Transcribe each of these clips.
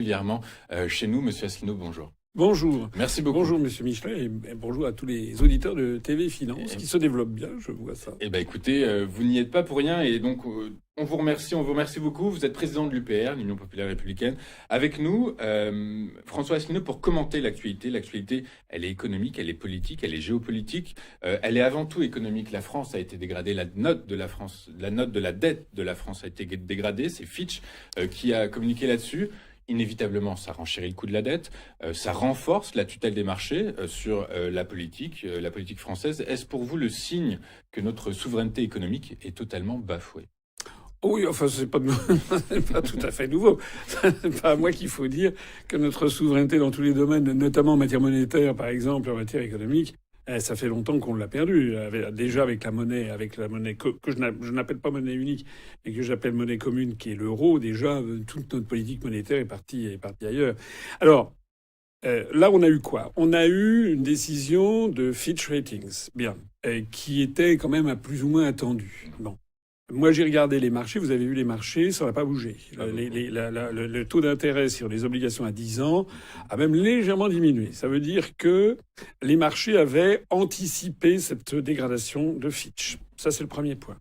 Régulièrement chez nous. Monsieur Asselineau, bonjour. Bonjour. Merci beaucoup. Bonjour, Monsieur Michelin, et bonjour à tous les auditeurs de TV Finance qui se développent bien, je vois ça. Eh ben, écoutez, vous n'y êtes pas pour rien, et donc on vous remercie beaucoup. Vous êtes président de l'UPR, l'Union populaire républicaine. Avec nous, François Asselineau, pour commenter l'actualité. L'actualité, elle est économique, elle est politique, elle est géopolitique. Elle est avant tout économique. La France a été dégradée. La note de la dette de la France a été dégradée. C'est Fitch qui a communiqué là-dessus. Inévitablement, ça renchérit le coût de la dette, ça renforce la tutelle des marchés sur la politique française. Est-ce pour vous le signe que notre souveraineté économique est totalement bafouée ? Oui, enfin, c'est pas tout à fait nouveau. C'est pas à moi qu'il faut dire que notre souveraineté dans tous les domaines, notamment en matière monétaire, par exemple, en matière économique, ça fait longtemps qu'on l'a perdu. Déjà avec la monnaie que je n'appelle pas monnaie unique, mais que j'appelle monnaie commune, qui est l'euro. Déjà, toute notre politique monétaire est partie ailleurs. Alors, là, on a eu quoi? On a eu une décision de Fitch Ratings, bien, qui était quand même à plus ou moins attendue. Bon. Moi, j'ai regardé les marchés. Vous avez vu les marchés, ça n'a pas bougé. Le taux d'intérêt sur les obligations à 10 ans a même légèrement diminué. Ça veut dire que les marchés avaient anticipé cette dégradation de Fitch. Ça, c'est le premier point.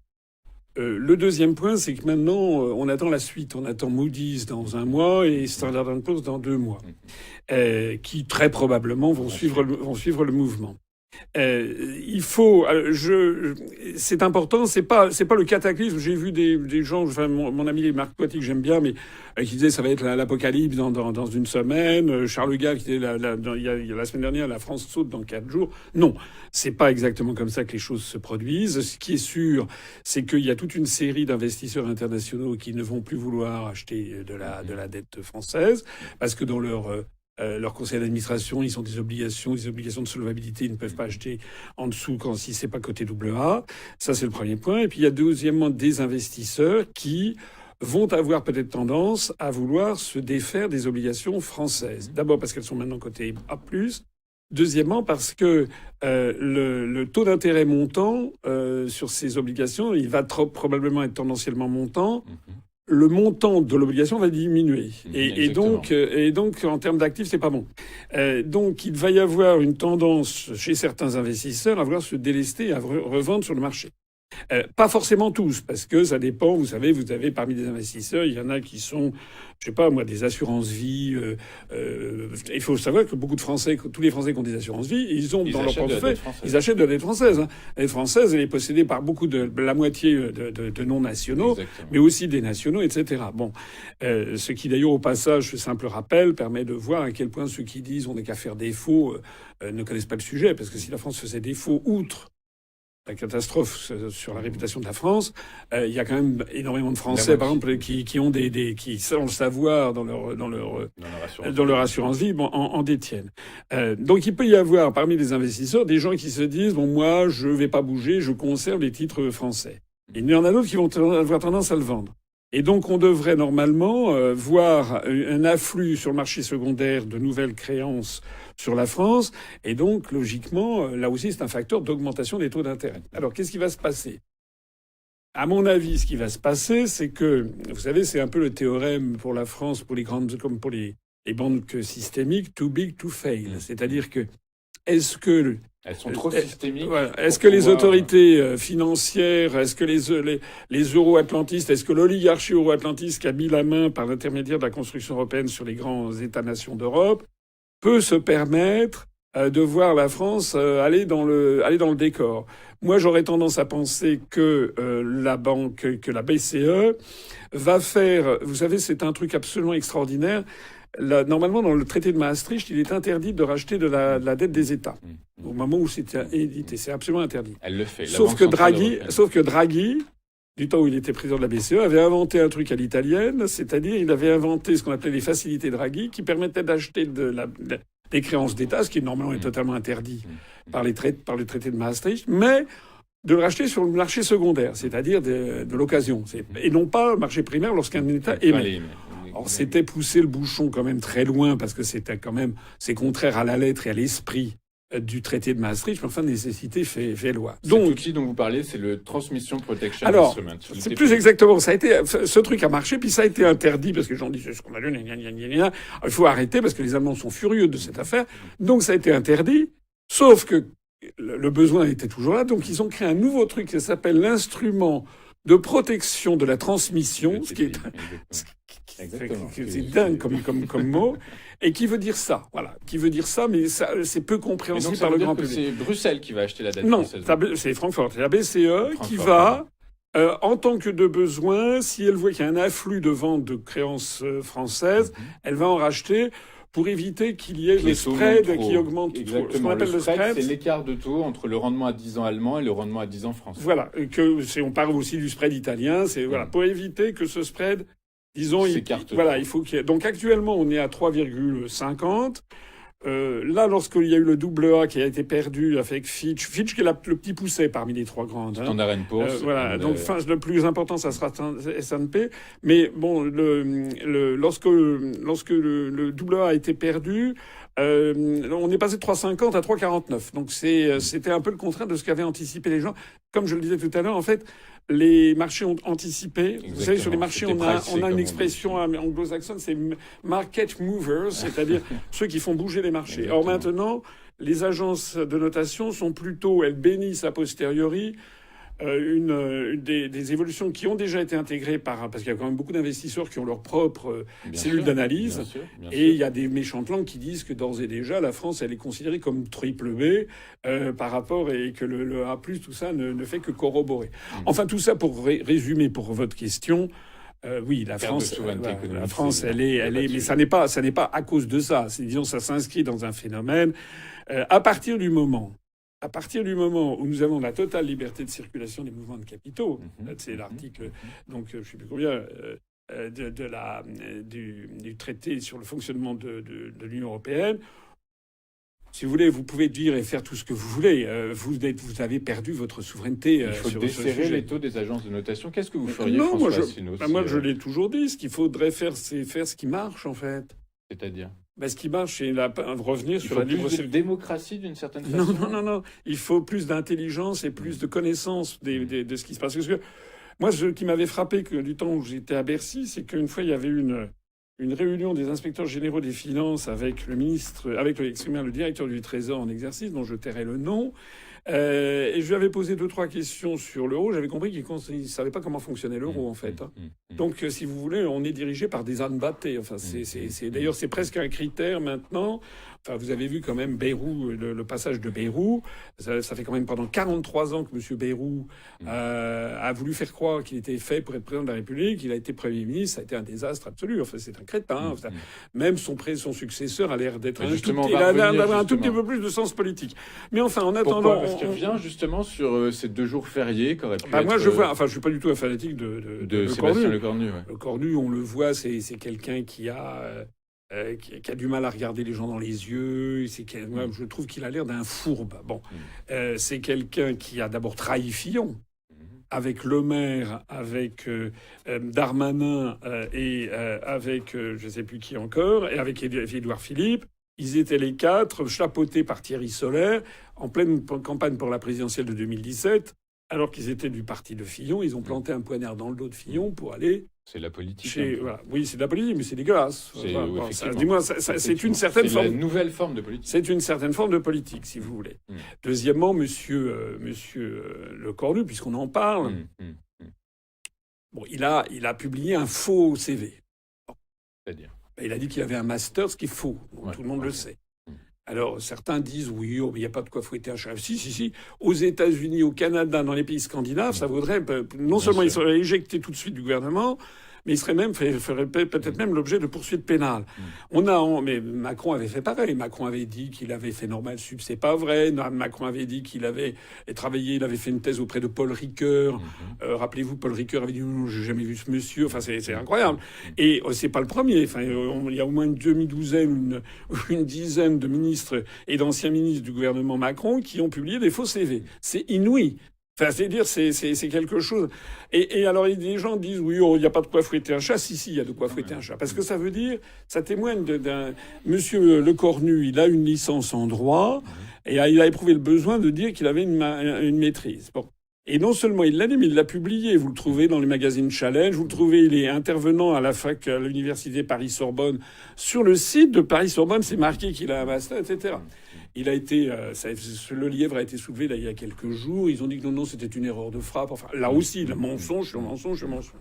Le deuxième point, c'est que maintenant, on attend la suite. On attend Moody's dans 1 mois et Standard & Poor's dans 2 mois, qui très probablement vont suivre le mouvement. Il faut, c'est important, c'est pas le cataclysme. J'ai vu des gens, enfin mon ami Marc Toiti que j'aime bien, mais qui disait ça va être l'apocalypse dans 1 semaine. Charles Gave qui disait il y a la semaine dernière, la France saute dans 4 jours. Non, c'est pas exactement comme ça que les choses se produisent. Ce qui est sûr, c'est qu'il y a toute une série d'investisseurs internationaux qui ne vont plus vouloir acheter de la dette française parce que dans leur conseil d'administration, ils ont des obligations de solvabilité. Ils ne peuvent pas acheter en dessous si c'est pas coté AA. Ça, c'est le premier point. Et puis, il y a deuxièmement des investisseurs qui vont avoir peut-être tendance à vouloir se défaire des obligations françaises. D'abord parce qu'elles sont maintenant cotées A+. Deuxièmement parce que le taux d'intérêt montant sur ces obligations, il va probablement être tendanciellement montant. Le montant de l'obligation va diminuer. Et donc, en termes d'actifs, c'est pas bon. Donc, il va y avoir une tendance chez certains investisseurs à vouloir se délester, à revendre sur le marché. Pas forcément tous, parce que ça dépend. Vous savez, vous avez parmi des investisseurs, il y en a qui sont, je sais pas moi, des assurances-vie. Il faut savoir que tous les Français qui ont des assurances-vie, ils ont dans leur portefeuille, ils achètent de la dette française. La dette française, elle est possédée par beaucoup la moitié de non-nationaux, mais aussi des nationaux, etc. Bon, ce qui d'ailleurs au passage, ce simple rappel, permet de voir à quel point ceux qui disent on n'est qu'à faire défaut ne connaissent pas le sujet, parce que si la France faisait défaut, outre la catastrophe sur la réputation de la France, il y a quand même énormément de Français, par exemple, qui ont qui, sans le savoir, dans leur assurance vie, en détiennent. Donc, il peut y avoir, parmi les investisseurs, des gens qui se disent, bon, moi, je vais pas bouger, je conserve les titres français. Il y en a d'autres qui vont avoir tendance à le vendre. Et donc, on devrait normalement voir un afflux sur le marché secondaire de nouvelles créances sur la France. Et donc, logiquement, là aussi, c'est un facteur d'augmentation des taux d'intérêt. Alors, qu'est-ce qui va se passer ? À mon avis, ce qui va se passer, c'est que, vous savez, c'est un peu le théorème pour la France, pour les grandes, comme pour les banques systémiques, too big to fail. C'est-à-dire que, elles sont trop systémiques. Voilà. Est-ce que les autorités financières, est-ce que les euro-atlantistes, est-ce que l'oligarchie euro-atlantiste qui a mis la main par l'intermédiaire de la construction européenne sur les grands États-nations d'Europe peut se permettre de voir la France aller dans le décor? Moi, j'aurais tendance à penser que la BCE va faire, vous savez, c'est un truc absolument extraordinaire. Normalement, dans le traité de Maastricht, il est interdit de racheter de la dette des États. Au moment où c'était édité, c'est absolument interdit. Elle le fait. Sauf que Draghi, du temps où il était président de la BCE, avait inventé un truc à l'italienne, c'est-à-dire il avait inventé ce qu'on appelait les facilités Draghi, qui permettaient d'acheter des créances d'État, ce qui normalement est totalement interdit par le traité de Maastricht, mais de le racheter sur le marché secondaire, c'est-à-dire de l'occasion, et non pas le marché primaire lorsqu'un État émet. Alors, c'était pousser le bouchon quand même très loin, parce que c'est contraire à la lettre et à l'esprit du traité de Maastricht, mais enfin, nécessité fait loi. Cet outil dont vous parlez, c'est le Transmission Protection alors, Instrument. c'est plus exactement, ce truc a marché, puis ça a été interdit, parce que les gens disent, c'est scandaleux, il faut arrêter, parce que les Allemands sont furieux de cette affaire. Donc, ça a été interdit, sauf que le besoin était toujours là, donc ils ont créé un nouveau truc qui s'appelle l'instrument de protection de la transmission, ce qui est, c'est dingue comme mot, et qui veut dire ça, voilà, qui veut dire ça, mais ça, c'est peu compréhensible par le grand public. C'est Bruxelles qui va acheter la dette non, française. C'est Francfort, c'est la BCE qui va, en tant que de besoin, si elle voit qu'il y a un afflux de vente de créances françaises, elle va en racheter pour éviter qu'il y ait le spread qui augmente. Exactement. Ce qu'on appelle le spread, c'est l'écart de taux entre le rendement à 10 ans allemand et le rendement à 10 ans français. Voilà, on parle aussi du spread italien, c'est voilà, pour éviter que ce spread, disons, il faut qu'il y ait... Donc actuellement, on est à 3,50. Là, lorsqu'il y a eu le double A qui a été perdu avec Fitch qui est le petit poussé parmi les trois grandes. Standard & Poor's. Voilà. Donc, le plus important, ça sera S&P. Mais bon, lorsque le double A a été perdu, on est passé de 3,50 à 3,49. Donc, c'était un peu le contraire de ce qu'avaient anticipé les gens. Comme je le disais tout à l'heure, en fait, les marchés ont anticipé. Exactement. Vous savez, sur les marchés, on a une expression anglo-saxonne, c'est market movers, c'est-à-dire ceux qui font bouger les marchés. Exactement. Or maintenant, les agences de notation sont plutôt, elles bénissent a posteriori des évolutions qui ont déjà été intégrées parce qu'il y a quand même beaucoup d'investisseurs qui ont leur propre cellule d'analyse. Et il y a des méchantes langues qui disent que d'ores et déjà, la France, elle est considérée comme triple B par rapport et que le A+, tout ça ne fait que corroborer. Enfin, tout ça pour résumer pour votre question. Oui, la France, elle est, mais ça n'est pas à cause de ça. Disons, ça s'inscrit dans un phénomène. À partir du moment où nous avons la totale liberté de circulation des mouvements de capitaux, c'est l'article, donc je ne sais plus combien, du traité sur le fonctionnement de l'Union européenne. Si vous voulez, vous pouvez dire et faire tout ce que vous voulez. Vous avez perdu votre souveraineté sur ce sujet. Il faut desserrer les taux des agences de notation. Qu'est-ce que vous feriez, François Asselineau? Moi, je l'ai toujours dit. Ce qu'il faudrait faire, c'est faire ce qui marche, en fait. C'est-à-dire? Ce qui marche, c'est revenir sur la libre circulation. Plus de démocratie, d'une certaine façon? Non. Il faut plus d'intelligence et plus de connaissance de ce qui se passe. Parce que moi, ce qui m'avait frappé du temps où j'étais à Bercy, c'est qu'une fois, il y avait une réunion des inspecteurs généraux des finances avec le directeur du Trésor en exercice, dont je tairai le nom. Et je lui avais posé 2-3 questions sur l'euro. J'avais compris qu'il ne savait pas comment fonctionnait l'euro, en fait. Donc, si vous voulez, on est dirigé par des ânes battés. Enfin, d'ailleurs, c'est presque un critère maintenant. Enfin, vous avez vu quand même Bayrou, le passage de Bayrou. Ça fait quand même pendant 43 ans que M. Bayrou a voulu faire croire qu'il était fait pour être président de la République. Il a été Premier ministre. Ça a été un désastre absolu. Enfin, c'est un crétin. Même son successeur a l'air d'être un tout petit peu plus de sens politique. Mais enfin, en attendant... Parce qu'il revient justement sur ces 2 jours fériés qu'aurait pu être... Moi, je suis pas du tout un fanatique de Sébastien Lecornu. Ouais. Lecornu, on le voit, c'est quelqu'un qui a du mal à regarder les gens dans les yeux. Moi, je trouve qu'il a l'air d'un fourbe. Bon, c'est quelqu'un qui a d'abord trahi Fillon avec Le Maire, avec Darmanin et avec je ne sais plus qui encore, et avec Édouard Philippe. Ils étaient les 4 chapeautés par Thierry Solère en pleine campagne pour la présidentielle de 2017. Alors qu'ils étaient du parti de Fillon, ils ont planté un poignard dans le dos de Fillon pour aller... C'est la politique. Voilà. Oui, c'est de la politique, mais c'est dégueulasse. Dis-moi, c'est une certaine forme... C'est une nouvelle forme de politique. C'est une certaine forme de politique, si vous voulez. Deuxièmement, monsieur Lecornu, puisqu'on en parle, bon, il a publié un faux CV. C'est-à-dire? Il a dit qu'il avait un master, ce qui est faux. Tout le monde le sait. Alors, certains disent, oui, il n'y a pas de quoi fouetter un chat. Si. Aux États-Unis, au Canada, dans les pays scandinaves, ça vaudrait... Non seulement il serait éjecté tout de suite du gouvernement, mais il serait même ferait peut-être même l'objet de poursuites pénales. Mais Macron avait fait pareil. Macron avait dit qu'il avait fait Normal Sup, c'est pas vrai. Macron avait dit qu'il avait travaillé, il avait fait une thèse auprès de Paul Ricoeur. Rappelez-vous, Paul Ricoeur avait dit non, j'ai jamais vu ce monsieur. Enfin, c'est incroyable. Et c'est pas le premier. Enfin, il y a au moins une demi-douzaine, une dizaine de ministres et d'anciens ministres du gouvernement Macron qui ont publié des faux CV. C'est inouï. Enfin, c'est-à-dire, c'est quelque chose. Et alors, les gens disent, oui, il n'y a pas de quoi fouetter un chat. Si, il y a de quoi fouetter un chat. Parce que ça veut dire, ça témoigne d'un Monsieur Lecornu, il a une licence en droit, et il a éprouvé le besoin de dire qu'il avait une maîtrise. Bon. Et non seulement il l'a dit, mais il l'a publié. Vous le trouvez dans les magazines Challenge, vous le trouvez, il est intervenant à la fac, à l'université Paris-Sorbonne. Sur le site de Paris-Sorbonne, c'est marqué qu'il a un master, etc. Il a été, le lièvre a été soulevé là, il y a quelques jours. Ils ont dit que non, c'était une erreur de frappe. Enfin, là aussi, le mensonge, le mensonge, le mensonge.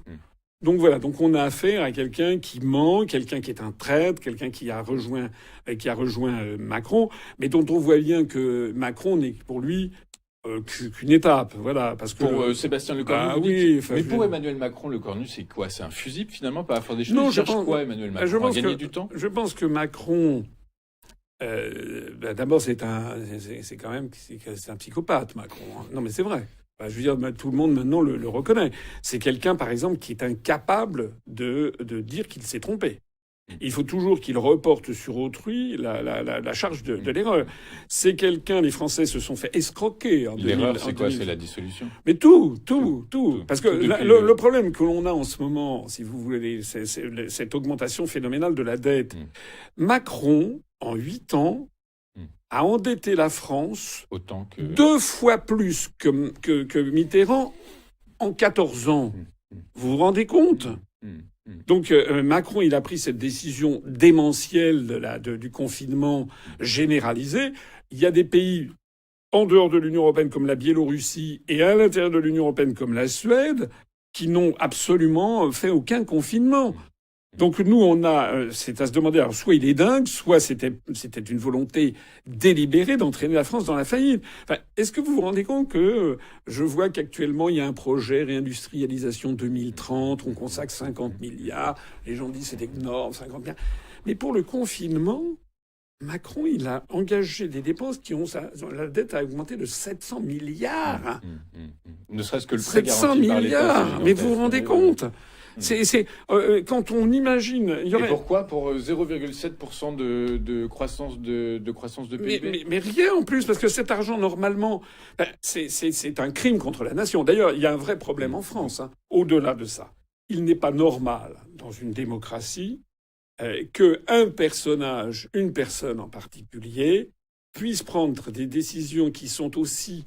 Donc voilà, donc on a affaire à quelqu'un qui ment, quelqu'un qui est un traître, quelqu'un qui a rejoint Macron, mais dont on voit bien que Macron n'est pour lui qu'une étape, voilà, parce que pour Sébastien Lecornu. Ah oui, mais pour Emmanuel Macron, Lecornu, c'est quoi? C'est un fusible finalement, pas à force des choses. Non, il cherche quoi, Emmanuel Macron? À gagner du temps. Je pense que Macron. D'abord, c'est quand même c'est un psychopathe, Macron. Non, mais c'est vrai. Je veux dire, tout le monde maintenant le reconnaît. C'est quelqu'un, par exemple, qui est incapable de dire qu'il s'est trompé. Il faut toujours qu'il reporte sur autrui la charge de l'erreur. C'est quelqu'un, les Français se sont fait escroquer en 2000. L'erreur, c'est quoi? C'est la dissolution. Mais tout. Parce que le problème que l'on a en ce moment, si vous voulez, c'est cette augmentation phénoménale de la dette. Macron, en 8 ans, a endetté la France autant que 2 fois plus que Mitterrand en 14 ans. Vous vous rendez compte? Donc Macron, il a pris cette décision démentielle du confinement généralisé. Il y a des pays en dehors de l'Union européenne comme la Biélorussie et à l'intérieur de l'Union européenne comme la Suède qui n'ont absolument fait aucun confinement. Donc nous, c'est à se demander, alors soit il est dingue, soit c'était une volonté délibérée d'entraîner la France dans la faillite. Enfin, est-ce que vous vous rendez compte que je vois qu'actuellement il y a un projet réindustrialisation 2030, on consacre 50 milliards, les gens disent c'est énorme, 50 milliards. Mais pour le confinement, Macron, il a engagé des dépenses la dette a augmenté de 700 milliards. Ne serait-ce que le prêt garanti 700 par milliards, mais vous vous rendez compte? Quand on imagine, il y aurait... Et pourquoi pour 0,7% de croissance de PIB? Mais rien en plus, parce que cet argent normalement, c'est un crime contre la nation. D'ailleurs, il y a un vrai problème en France. Au-delà de ça, il n'est pas normal dans une démocratie que une personne en particulier, puisse prendre des décisions qui sont aussi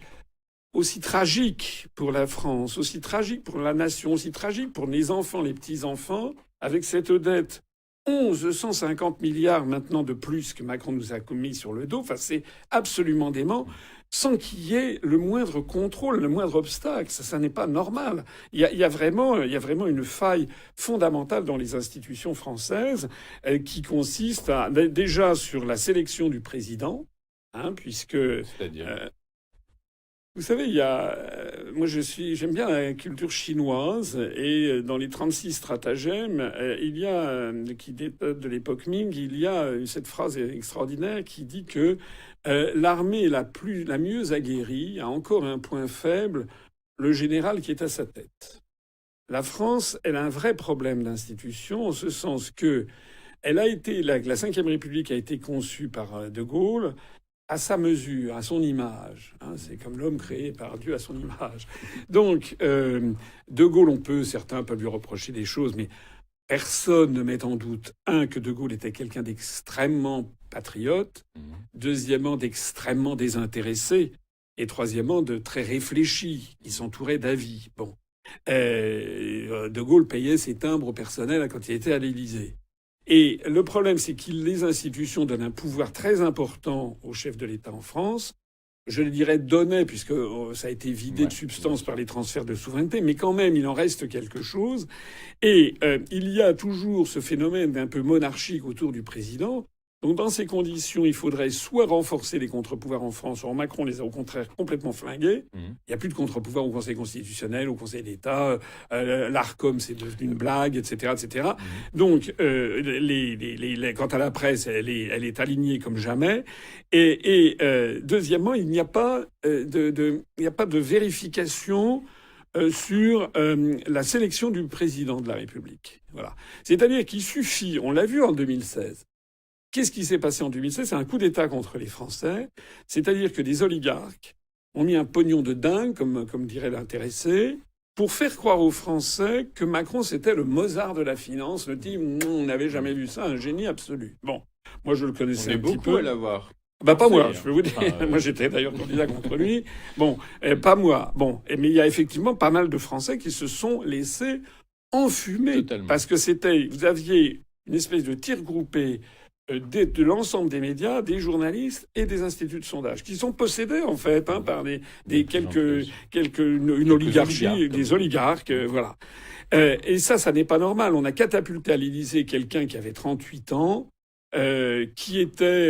tragique pour la France, aussi tragique pour la nation, aussi tragique pour les enfants, les petits-enfants, avec cette dette 150 milliards maintenant de plus que Macron nous a commis sur le dos. Enfin, c'est absolument dément, sans qu'il y ait le moindre contrôle, le moindre obstacle. Ça n'est pas normal. Il y a vraiment une faille fondamentale dans les institutions françaises qui consiste déjà sur la sélection du président, puisque... C'est-à-dire vous savez, moi j'aime bien la culture chinoise et dans les 36 stratagèmes, il y a, qui datent de l'époque Ming, il y a cette phrase extraordinaire qui dit que l'armée la mieux aguerrie a encore un point faible, le général qui est à sa tête. La France, elle a un vrai problème d'institution en ce sens que la Ve République a été conçue par De Gaulle à sa mesure, à son image. C'est comme l'homme créé par Dieu à son image. Donc, De Gaulle, certains peuvent lui reprocher des choses, mais personne ne met en doute, que De Gaulle était quelqu'un d'extrêmement patriote, deuxièmement, d'extrêmement désintéressé, et troisièmement, de très réfléchi, qui s'entourait d'avis. Bon. De Gaulle payait ses timbres personnels quand il était à l'Élysée. Et le problème, c'est que les institutions donnent un pouvoir très important au chef de l'État en France. Je le dirais donnait, puisque ça a été vidé de substance par les transferts de souveraineté, mais quand même, il en reste quelque chose. Et il y a toujours ce phénomène un peu monarchique autour du président. Donc dans ces conditions, il faudrait soit renforcer les contre-pouvoirs en France. Or, Macron les a au contraire complètement flingués. Il n'y a plus de contre-pouvoirs au Conseil constitutionnel, au Conseil d'État. L'Arcom, c'est devenu une blague, etc., etc. Donc, quant à la presse, elle est alignée comme jamais. Et deuxièmement, il n'y a pas de vérification sur la sélection du président de la République. Voilà. C'est-à-dire qu'il suffit, on l'a vu en 2016. Qu'est-ce qui s'est passé en 2016? C'est un coup d'État contre les Français. C'est-à-dire que des oligarques ont mis un pognon de dingue, comme dirait l'intéressé, pour faire croire aux Français que Macron, c'était le Mozart de la finance, le type, on n'avait jamais vu ça, un génie absolu. Bon, moi je le connaissais un petit peu. On est beaucoup à l'avoir. Bah pas moi, je peux vous dire. Moi j'étais d'ailleurs candidat contre lui. Bon, pas moi. Bon, mais il y a effectivement pas mal de Français qui se sont laissés enfumer. Totalement. Parce que vous aviez une espèce de tir groupé de l'ensemble des médias, des journalistes et des instituts de sondage, qui sont possédés en fait par une oligarchie, des oligarques, voilà. Et ça n'est pas normal. On a catapulté à l'Élysée quelqu'un qui avait 38 ans, qui était,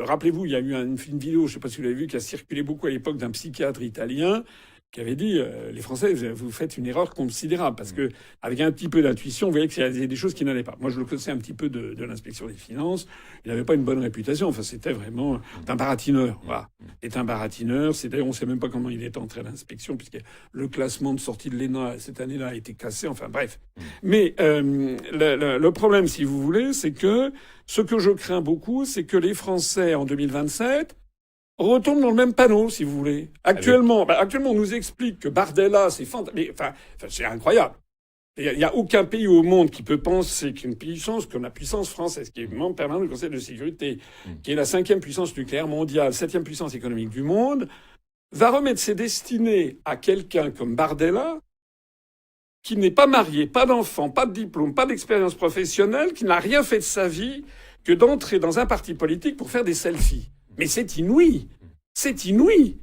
rappelez-vous, il y a eu une vidéo, je ne sais pas si vous l'avez vu, qui a circulé beaucoup à l'époque d'un psychiatre italien qui avait dit les Français, vous faites une erreur considérable parce que avec un petit peu d'intuition, vous voyez qu'il y a des choses qui n'allaient pas. Moi, je le connaissais un petit peu de l'inspection des finances. Il n'avait pas une bonne réputation. Enfin, c'était vraiment un baratineur. Voilà, c'est un baratineur. C'est d'ailleurs, on ne sait même pas comment il est entré à l'inspection puisque le classement de sortie de l'ENA cette année-là a été cassé. Enfin, bref. Mais le problème, si vous voulez, c'est que ce que je crains beaucoup, c'est que les Français en 2027 retombent dans le même panneau, si vous voulez. Actuellement, on nous explique que Bardella, c'est fantastique. Enfin, c'est incroyable. Il n'y a aucun pays au monde qui peut penser qu'une puissance comme la puissance française, qui est membre permanent du Conseil de sécurité, qui est la 5e puissance nucléaire mondiale, 7e puissance économique du monde, va remettre ses destinées à quelqu'un comme Bardella, qui n'est pas marié, pas d'enfant, pas de diplôme, pas d'expérience professionnelle, qui n'a rien fait de sa vie que d'entrer dans un parti politique pour faire des selfies. Mais c'est inouï. C'est inouï.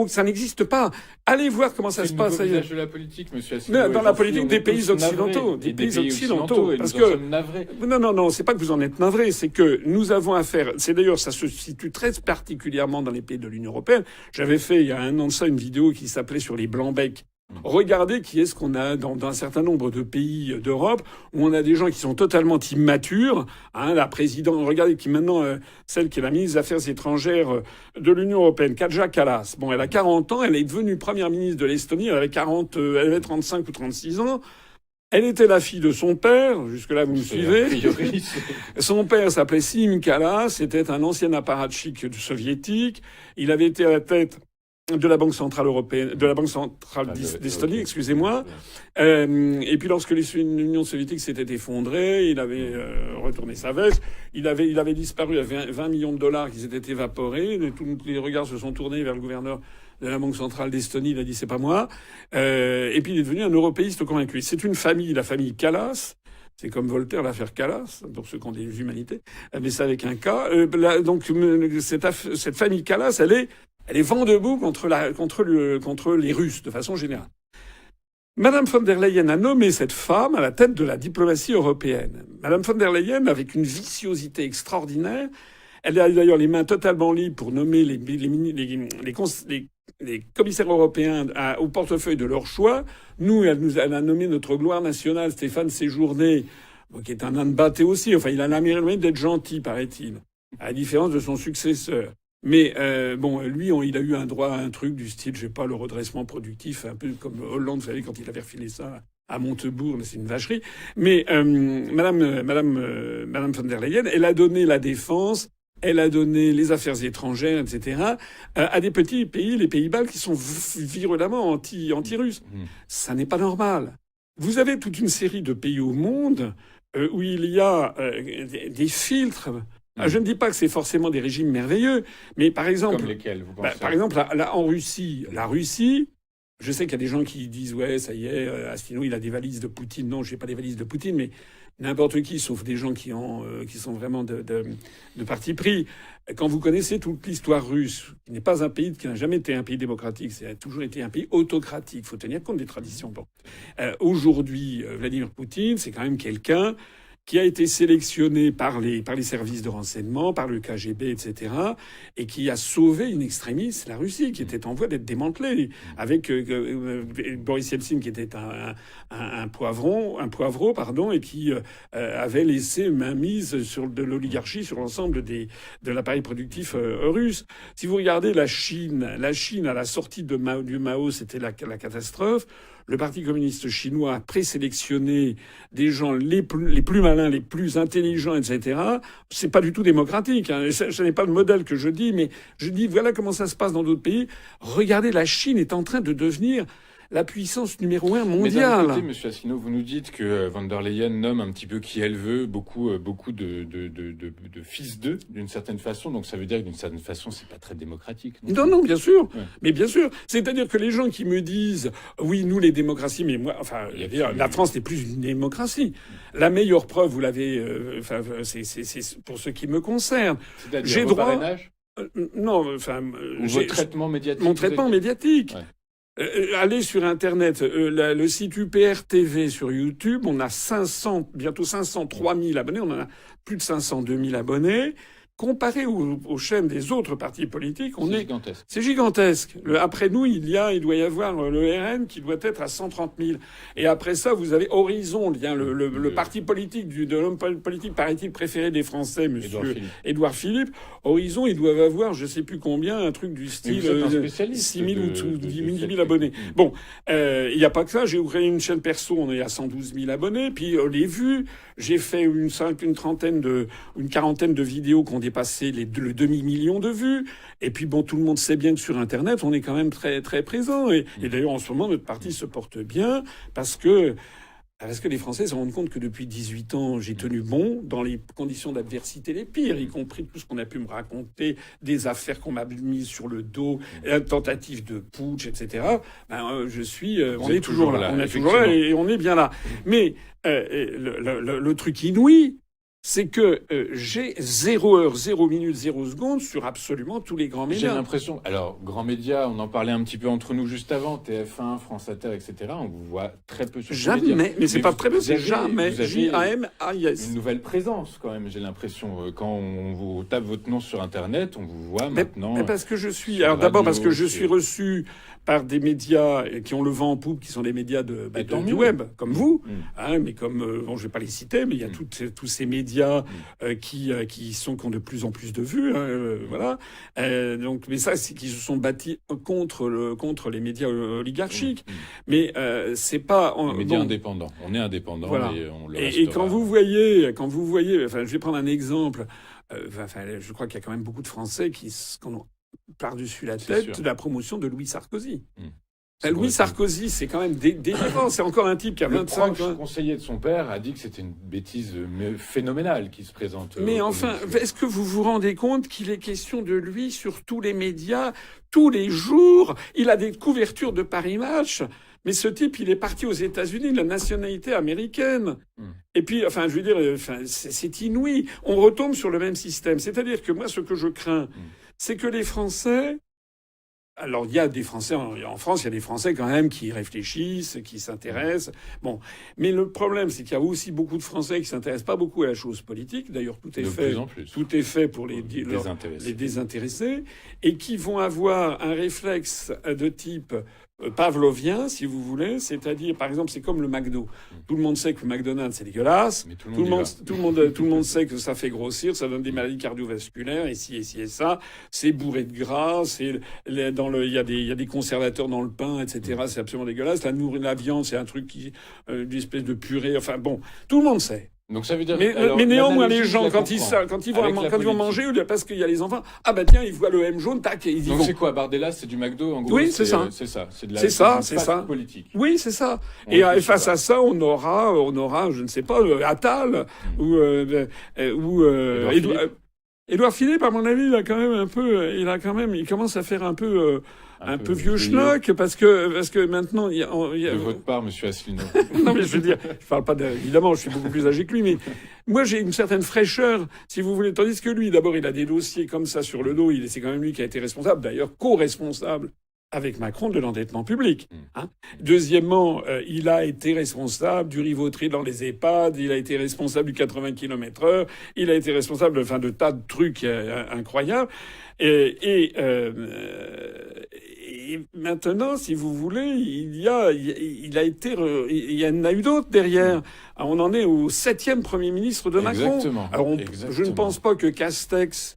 Ça n'existe pas. Allez voir comment ça se passe. C'est le nouveau visage de la politique, monsieur Asselineau. Dans la politique des pays occidentaux. Des pays occidentaux. Parce que... Nous en sommes navrés. Non, c'est pas que vous en êtes navrés. C'est que nous avons affaire. C'est d'ailleurs, ça se situe très particulièrement dans les pays de l'Union européenne. J'avais fait, il y a un an de ça, une vidéo qui s'appelait sur les blancs-becs. Regardez qui est-ce qu'on a dans un certain nombre de pays d'Europe où on a des gens qui sont totalement immatures. La présidente, regardez qui maintenant, celle qui est la ministre des Affaires étrangères de l'Union européenne, Kaja Kallas. Bon, elle a 40 ans, elle est devenue première ministre de l'Estonie, elle avait 35 ou 36 ans. Elle était la fille de son père, jusque-là vous me suivez. Son père s'appelait Siim Kallas, c'était un ancien apparatchik soviétique. Il avait été à la tête de la Banque centrale européenne, de la Banque centrale d'Estonie, excusez-moi. Et puis lorsque l'Union soviétique s'était effondrée, il avait retourné sa veste. Il avait disparu à 20 millions de dollars qui s'étaient évaporés. Tous les regards se sont tournés vers le gouverneur de la Banque centrale d'Estonie. Il a dit c'est pas moi. Et puis il est devenu un européiste convaincu. C'est une famille, la famille Kallas. C'est comme Voltaire, l'affaire Kallas, pour ceux qui ont des humanités. Mais c'est avec un K. Donc cette famille Kallas, elle est vent debout contre les Russes, de façon générale. Madame von der Leyen a nommé cette femme à la tête de la diplomatie européenne. Madame von der Leyen, avec une viciosité extraordinaire, elle a d'ailleurs les mains totalement libres pour nommer les commissaires européens au portefeuille de leur choix. Elle a nommé notre gloire nationale, Stéphane Séjourné, qui est un âne batté aussi. Enfin, il a la mérite d'être gentil, paraît-il, à la différence de son successeur. Mais lui, il a eu un droit à un truc du style, je sais pas, le redressement productif, un peu comme Hollande, vous savez, quand il avait refilé ça à Montebourg, c'est une vacherie. Mais Madame von der Leyen, elle a donné la défense, elle a donné les affaires étrangères, etc., à des petits pays, les Pays-Bas, qui sont virulemment anti-russes. Ça n'est pas normal. Vous avez toute une série de pays au monde où il y a des filtres. Je ne dis pas que c'est forcément des régimes merveilleux, mais par exemple... Comme lesquels, vous pensez par exemple, là, en Russie, je sais qu'il y a des gens qui disent « Ouais, ça y est, Asselineau, il a des valises de Poutine. » Non, je n'ai pas des valises de Poutine, mais n'importe qui, sauf des gens qui sont vraiment de parti pris. Quand vous connaissez toute l'histoire russe, qui n'est pas un pays, qui n'a jamais été un pays démocratique, ça a toujours été un pays autocratique. Il faut tenir compte des traditions. Bon. Aujourd'hui, Vladimir Poutine, c'est quand même quelqu'un qui a été sélectionné par les services de renseignement, par le KGB, etc., et qui a sauvé in extremis la Russie, qui était en voie d'être démantelée, avec Boris Yeltsin, qui était un poivreau, et qui avait laissé mainmise sur de l'oligarchie sur l'ensemble de l'appareil productif russe. Si vous regardez la Chine à la sortie du Mao, c'était la catastrophe. le Parti communiste chinois a présélectionné des gens les plus malins, les plus intelligents, etc., c'est pas du tout démocratique. Hein. Ce n'est pas le modèle que je dis, mais je dis voilà comment ça se passe dans d'autres pays. Regardez, la Chine est en train de devenir la puissance numéro 1 mondiale. Mais d'un côté, Monsieur Asselineau, vous nous dites que von der Leyen nomme un petit peu qui elle veut, beaucoup de fils d'eux, d'une certaine façon. Donc ça veut dire que d'une certaine façon, c'est pas très démocratique. Non, bien sûr. Ouais. Mais bien sûr. C'est-à-dire que les gens qui me disent, oui, nous, les démocraties, mais moi, enfin, la France n'est plus une démocratie. La meilleure preuve, vous l'avez, c'est pour ce qui me concerne. C'est-à-dire j'ai vos droit. parrainages Non, enfin, votre traitement médiatique. Mon traitement médiatique. Ouais. Allez sur Internet, le site UPR TV sur YouTube, on a bientôt 503 000 abonnés, on en a plus de 502 000 abonnés. Comparé aux chaînes des autres partis politiques, gigantesque. C'est gigantesque. Après nous, il doit y avoir le RN qui doit être à 130 000. Et après ça, vous avez Horizon, le parti politique de l'homme politique, paraît-il, préféré des Français, monsieur Édouard Philippe. Horizon, ils doivent avoir, je sais plus combien, un truc du style 6 000 ou 10 000 abonnés. Bon, il n'y a pas que ça. J'ai créé une chaîne perso, on est à 112 000 abonnés. Puis les vues, j'ai fait une quarantaine de vidéos qui ont dépassé le demi-million de vues. Et puis bon, tout le monde sait bien que sur Internet, on est quand même très très présent. Et d'ailleurs, en ce moment, notre parti se porte bien parce que les Français se rendent compte que depuis 18 ans, j'ai tenu bon dans les conditions d'adversité les pires, y compris tout ce qu'on a pu me raconter, des affaires qu'on m'a mises sur le dos, la tentative de putsch, etc. On est toujours là. On est toujours là et on est bien là. Mais le truc inouï, c'est que j'ai 0 heure, 0 minute, 0 seconde sur absolument tous les grands médias. J'ai l'impression... Alors, grands médias, on en parlait un petit peu entre nous juste avant, TF1, France Inter, etc. On vous voit très peu sur ces médias. Jamais, mais c'est pas très peu, c'est jamais. J-A-M-A-I-S. Une nouvelle présence, quand même, j'ai l'impression. Quand on vous tape votre nom sur Internet, on vous voit maintenant... Mais parce que je suis... Alors d'abord parce que je suis reçu par des médias qui ont le vent en poupe, qui sont des médias du web, comme vous, hein, mais comme... bon, je vais pas les citer, mais il y a tous ces médias qui ont de plus en plus de vues, voilà. Donc, mais ça, c'est qu'ils se sont bâtis contre les médias oligarchiques. Mais c'est pas les médias indépendants. On est indépendants, voilà. Et on le restera. Et quand vous voyez, enfin, je vais prendre un exemple. Je crois qu'il y a quand même beaucoup de Français qui ont par-dessus la tête la promotion de Louis Sarkozy. Louis Sarkozy, c'est quand même délirant. C'est encore un type qui a 25 ans. Le conseiller de son père a dit que c'était une bêtise phénoménale qui se présente. Mais enfin, est-ce que vous vous rendez compte qu'il est question de lui sur tous les médias, tous les jours? Il a des couvertures de Paris Match. Mais ce type, il est parti aux États-Unis, de la nationalité américaine. Et puis, enfin, je veux dire, c'est inouï. On retombe sur le même système. C'est-à-dire que moi, ce que je crains, c'est que les Français... Alors, il y a des Français, en France, il y a des Français quand même qui réfléchissent, qui s'intéressent. Bon. Mais le problème, c'est qu'il y a aussi beaucoup de Français qui s'intéressent pas beaucoup à la chose politique. D'ailleurs, tout est fait pour les désintéresser. Et qui vont avoir un réflexe de type pavlovien, si vous voulez. C'est-à-dire, par exemple, c'est comme le McDo. Tout le monde sait que le McDonald's, c'est dégueulasse. Mais tout le monde sait que ça fait grossir, ça donne des maladies cardiovasculaires, et ci et ça. C'est bourré de gras, il y a des conservateurs dans le pain, etc. C'est absolument dégueulasse. La viande, c'est un truc une espèce de purée. Enfin bon, tout le monde sait. Donc ça veut dire. Mais néanmoins, les gens, quand ils vont manger, parce qu'il y a les enfants, ah bah tiens, ils voient le M jaune, tac, et ils y vont. Donc c'est quoi, Bardella, c'est du McDo, en gros? Oui, c'est ça. C'est ça. C'est ça. Politique. Oui, c'est ça. Et face à ça, on aura, je ne sais pas, Attal, ou Édouard Philippe, à mon avis, il commence à faire un peu vieux schnock, parce que maintenant, de votre part, monsieur Asselineau. Non, mais je veux dire, je parle pas évidemment, je suis beaucoup plus âgé que lui, mais moi, j'ai une certaine fraîcheur, si vous voulez, tandis que lui, d'abord, il a des dossiers comme ça sur le dos, c'est quand même lui qui a été responsable, d'ailleurs, co-responsable avec Macron de l'endettement public. Hein. Deuxièmement, il a été responsable du Rivotril dans les EHPAD, il a été responsable du 80 km/h, il a été responsable de tas de trucs incroyables. Et maintenant, si vous voulez, il y en a eu d'autres derrière. Alors, on en est au 7e Premier ministre de Macron. Exactement. Alors, je ne pense pas que Castex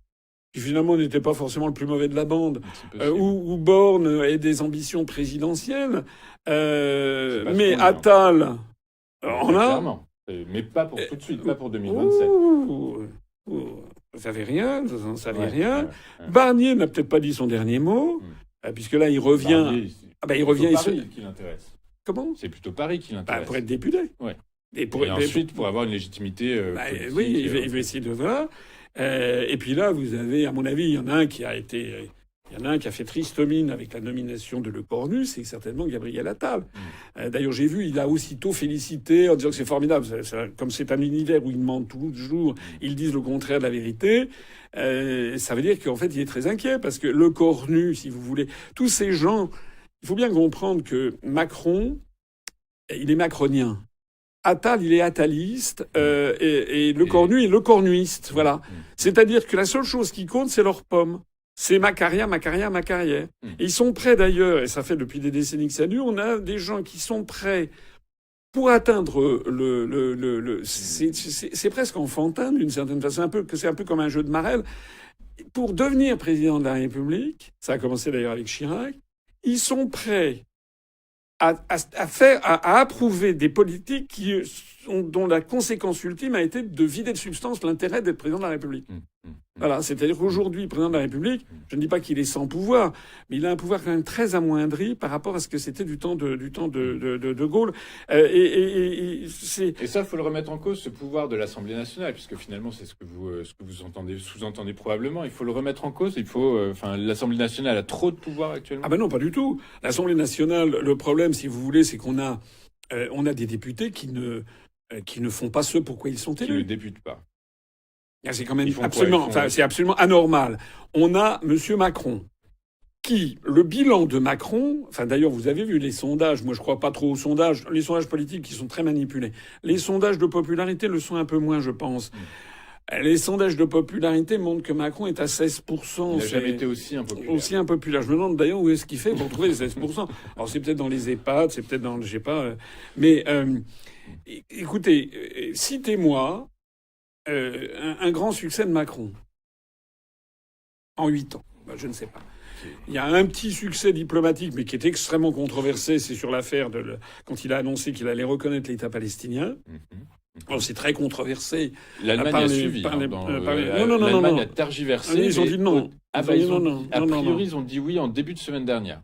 qui finalement n'était pas forcément le plus mauvais de la bande, C'est possible. où Borne ait des ambitions présidentielles. pas Mais ce qu'on dit, Attal en a. Clairement. Mais pas pour tout de suite, pas pour 2027. Ouh, vous savez rien, vous n'en savez Ouais, rien. ouais. Barnier n'a peut-être pas dit son dernier mot, puisque là, il revient. Barnier, Il revient. C'est plutôt Paris qui l'intéresse. Comment? C'est plutôt Paris qui l'intéresse. Pour être député. Ouais. Et ensuite, pour avoir une légitimité. Politique, oui, il va essayer de voir. Et puis là, vous avez, à mon avis, il y en a un qui a fait triste mine avec la nomination de Le Cornu, c'est certainement Gabriel Attal. D'ailleurs, j'ai vu, il a aussitôt félicité en disant que c'est formidable. Comme c'est un univers où ils mentent toujours, ils disent le contraire de la vérité. Ça veut dire qu'en fait, il est très inquiet parce que Le Cornu, si vous voulez, tous ces gens, il faut bien comprendre que Macron, il est macronien. Attal, il est attaliste, et Le Cornu est le cornuiste, voilà. C'est-à-dire que la seule chose qui compte, c'est leur pomme. C'est Macaria. Et ils sont prêts d'ailleurs, et ça fait depuis des décennies que ça dure, on a des gens qui sont prêts pour atteindre c'est presque enfantin d'une certaine façon, c'est un peu comme un jeu de marelle. Pour devenir président de la République, ça a commencé d'ailleurs avec Chirac, ils sont prêts à approuver des politiques dont la conséquence ultime a été de vider de substance l'intérêt d'être président de la République. Voilà, c'est-à-dire qu'aujourd'hui, le président de la République, je ne dis pas qu'il est sans pouvoir, mais il a un pouvoir quand même très amoindri par rapport à ce que c'était du temps de Gaulle. Et ça, il faut le remettre en cause, ce pouvoir de l'Assemblée nationale, puisque finalement, c'est ce que vous sous-entendez probablement. Il faut le remettre en cause. L'Assemblée nationale a trop de pouvoir actuellement. Ah ben non, pas du tout. L'Assemblée nationale, le problème, si vous voulez, c'est qu'on a des députés qui ne font pas ce pourquoi ils sont élus. Qui ne députent pas. C'est quand même c'est absolument anormal. On a Monsieur Macron, le bilan de Macron, d'ailleurs, vous avez vu les sondages, moi je crois pas trop aux sondages, les sondages politiques qui sont très manipulés. Les sondages de popularité le sont un peu moins, je pense. Les sondages de popularité montrent que Macron est à 16%. Il n'a jamais été aussi impopulaire. Aussi impopulaire. Je me demande d'ailleurs où est-ce qu'il fait pour trouver les 16%. Alors c'est peut-être dans les EHPAD, c'est peut-être dans, je sais pas. Mais écoutez, citez-moi un grand succès de Macron en 8 ans. Je ne sais pas. Il y a un petit succès diplomatique, mais qui est extrêmement controversé, c'est sur l'affaire quand il a annoncé qu'il allait reconnaître l'État palestinien. Alors, c'est très controversé. L'Allemagne a suivi. L'Allemagne a tergiversé. Ils ont dit non. A priori, ils ont dit oui en début de semaine dernière.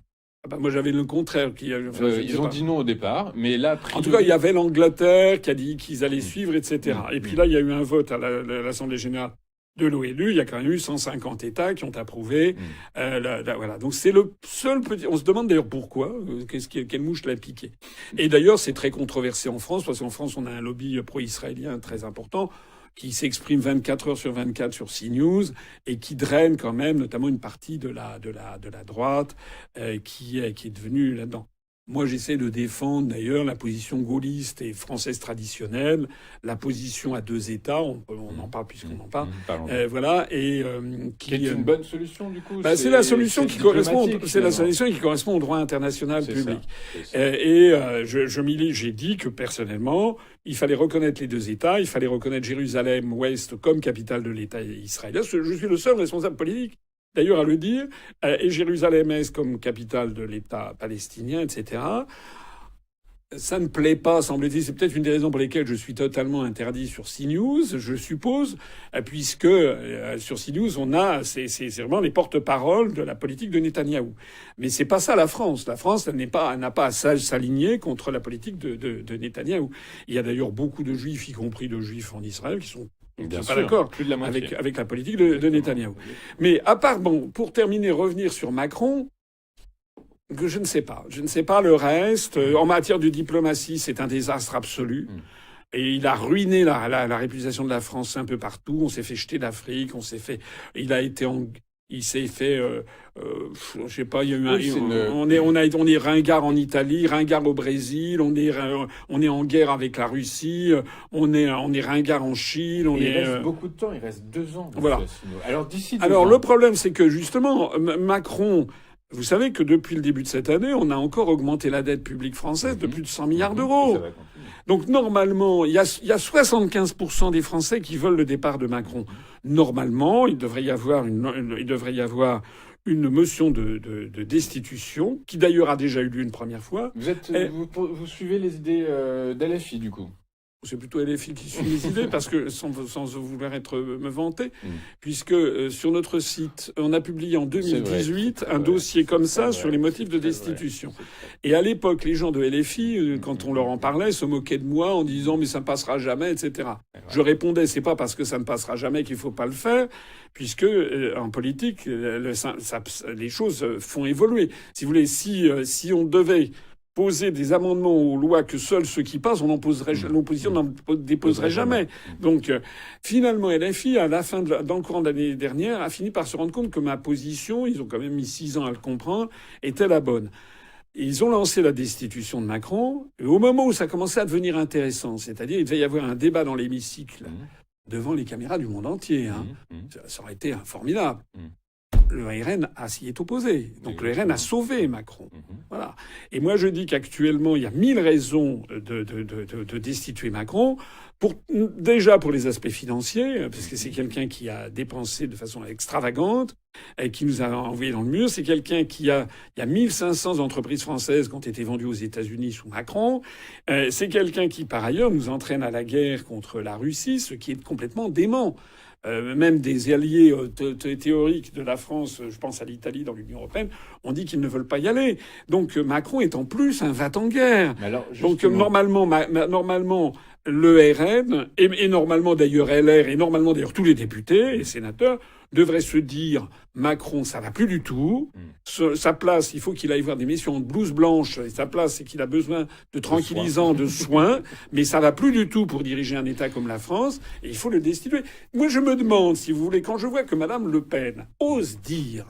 Moi, j'avais le contraire. Ils ont dit non au départ, mais là... En tout cas, il y avait l'Angleterre qui a dit qu'ils allaient suivre, etc. Et puis là, il y a eu un vote à l'Assemblée générale de l'ONU. Il y a quand même eu 150 États qui ont approuvé. Voilà. Donc c'est le seul petit... On se demande d'ailleurs pourquoi. Quelle mouche l'a piqué. Et d'ailleurs, c'est très controversé en France, parce qu'en France, on a un lobby pro-israélien très important qui s'exprime 24 heures sur 24 sur CNews et qui draine quand même notamment une partie de la droite qui est devenue là-dedans. Moi, j'essaie de défendre d'ailleurs la position gaulliste et française traditionnelle, la position à deux États, on en parle puisqu'on en parle, voilà, et qui est une bonne solution du coup. C'est la solution qui correspond, au droit international public. J'ai dit que personnellement, il fallait reconnaître les deux États, il fallait reconnaître Jérusalem-Ouest comme capitale de l'État israélien. Je suis le seul responsable politique d'ailleurs à le dire, et Jérusalem-Est comme capitale de l'État palestinien, etc. Ça ne plaît pas, semble-t-il. C'est peut-être une des raisons pour lesquelles je suis totalement interdit sur CNews, je suppose, puisque sur CNews, c'est vraiment les porte-paroles de la politique de Netanyahou. Mais c'est pas ça la France. La France, elle n'a pas à s'aligner contre la politique de Netanyahou. Il y a d'ailleurs beaucoup de Juifs, y compris de Juifs en Israël, qui sont pas d'accord avec la politique de Netanyahou. Mais à part, pour terminer, revenir sur Macron, que je ne sais pas. Je ne sais pas le reste. En matière de diplomatie, c'est un désastre absolu. Et il a ruiné la réputation de la France un peu partout. On s'est fait jeter d'Afrique, il s'est fait, je sais pas, il y a eu on est ringard en Italie, ringard au Brésil, on est en guerre avec la Russie, on est ringard en Chine, il reste beaucoup de temps, il reste 2 ans. Voilà. Alors d'ici. Alors le problème, c'est que justement, Macron Vous savez que depuis le début de cette année, on a encore augmenté la dette publique française de plus de 100 milliards d'euros. Ça va continuer. Donc normalement, il y a 75% des Français qui veulent le départ de Macron. Normalement, il devrait y avoir une motion de destitution, qui d'ailleurs a déjà eu lieu une première fois. Vous suivez les idées d'LFI, du coup? C'est plutôt LFI qui suit les idées, parce que, sans vouloir me vanter, puisque sur notre site, on a publié en 2018 un dossier comme ça sur les motifs de destitution. Et à l'époque, les gens de LFI, quand on leur en parlait, se moquaient de moi en disant « mais ça ne passera jamais », etc. Je répondais « c'est pas parce que ça ne passera jamais qu'il faut pas le faire », puisque en politique, les choses font évoluer. Si vous voulez, si on devait poser des amendements aux lois que seuls ceux qui passent, l'opposition n'en déposerait jamais. Donc, finalement, LFI, à la fin dans le courant de l'année dernière, a fini par se rendre compte que ma position, ils ont quand même mis 6 ans à le comprendre, était la bonne. Ils ont lancé la destitution de Macron, et au moment où ça commençait à devenir intéressant, c'est-à-dire il devait y avoir un débat dans l'hémicycle, devant les caméras du monde entier, ça aurait été formidable. Le RN s'y est opposé. Donc le RN a sauvé Macron. Voilà. Et moi, je dis qu'actuellement, il y a 1000 raisons de destituer Macron. Déjà pour les aspects financiers, parce que c'est quelqu'un qui a dépensé de façon extravagante, et qui nous a envoyé dans le mur. C'est quelqu'un il y a 1500 entreprises françaises qui ont été vendues aux États-Unis sous Macron. C'est quelqu'un qui, par ailleurs, nous entraîne à la guerre contre la Russie, ce qui est complètement dément. Même des alliés théoriques de la France, je pense à l'Italie dans l'Union européenne, ont dit qu'ils ne veulent pas y aller. Donc Macron est en plus un va-t-en-guerre. Donc normalement, le RN, et normalement d'ailleurs LR, et normalement d'ailleurs tous les députés et sénateurs, devraient se dire Macron, ça va plus du tout. Sa place, il faut qu'il aille voir des missions de blouse blanche. Et sa place, c'est qu'il a besoin de tranquillisants, de soins. Mais ça va plus du tout pour diriger un État comme la France. Et il faut le destituer. Moi, je me demande, si vous voulez, quand je vois que Madame Le Pen ose dire,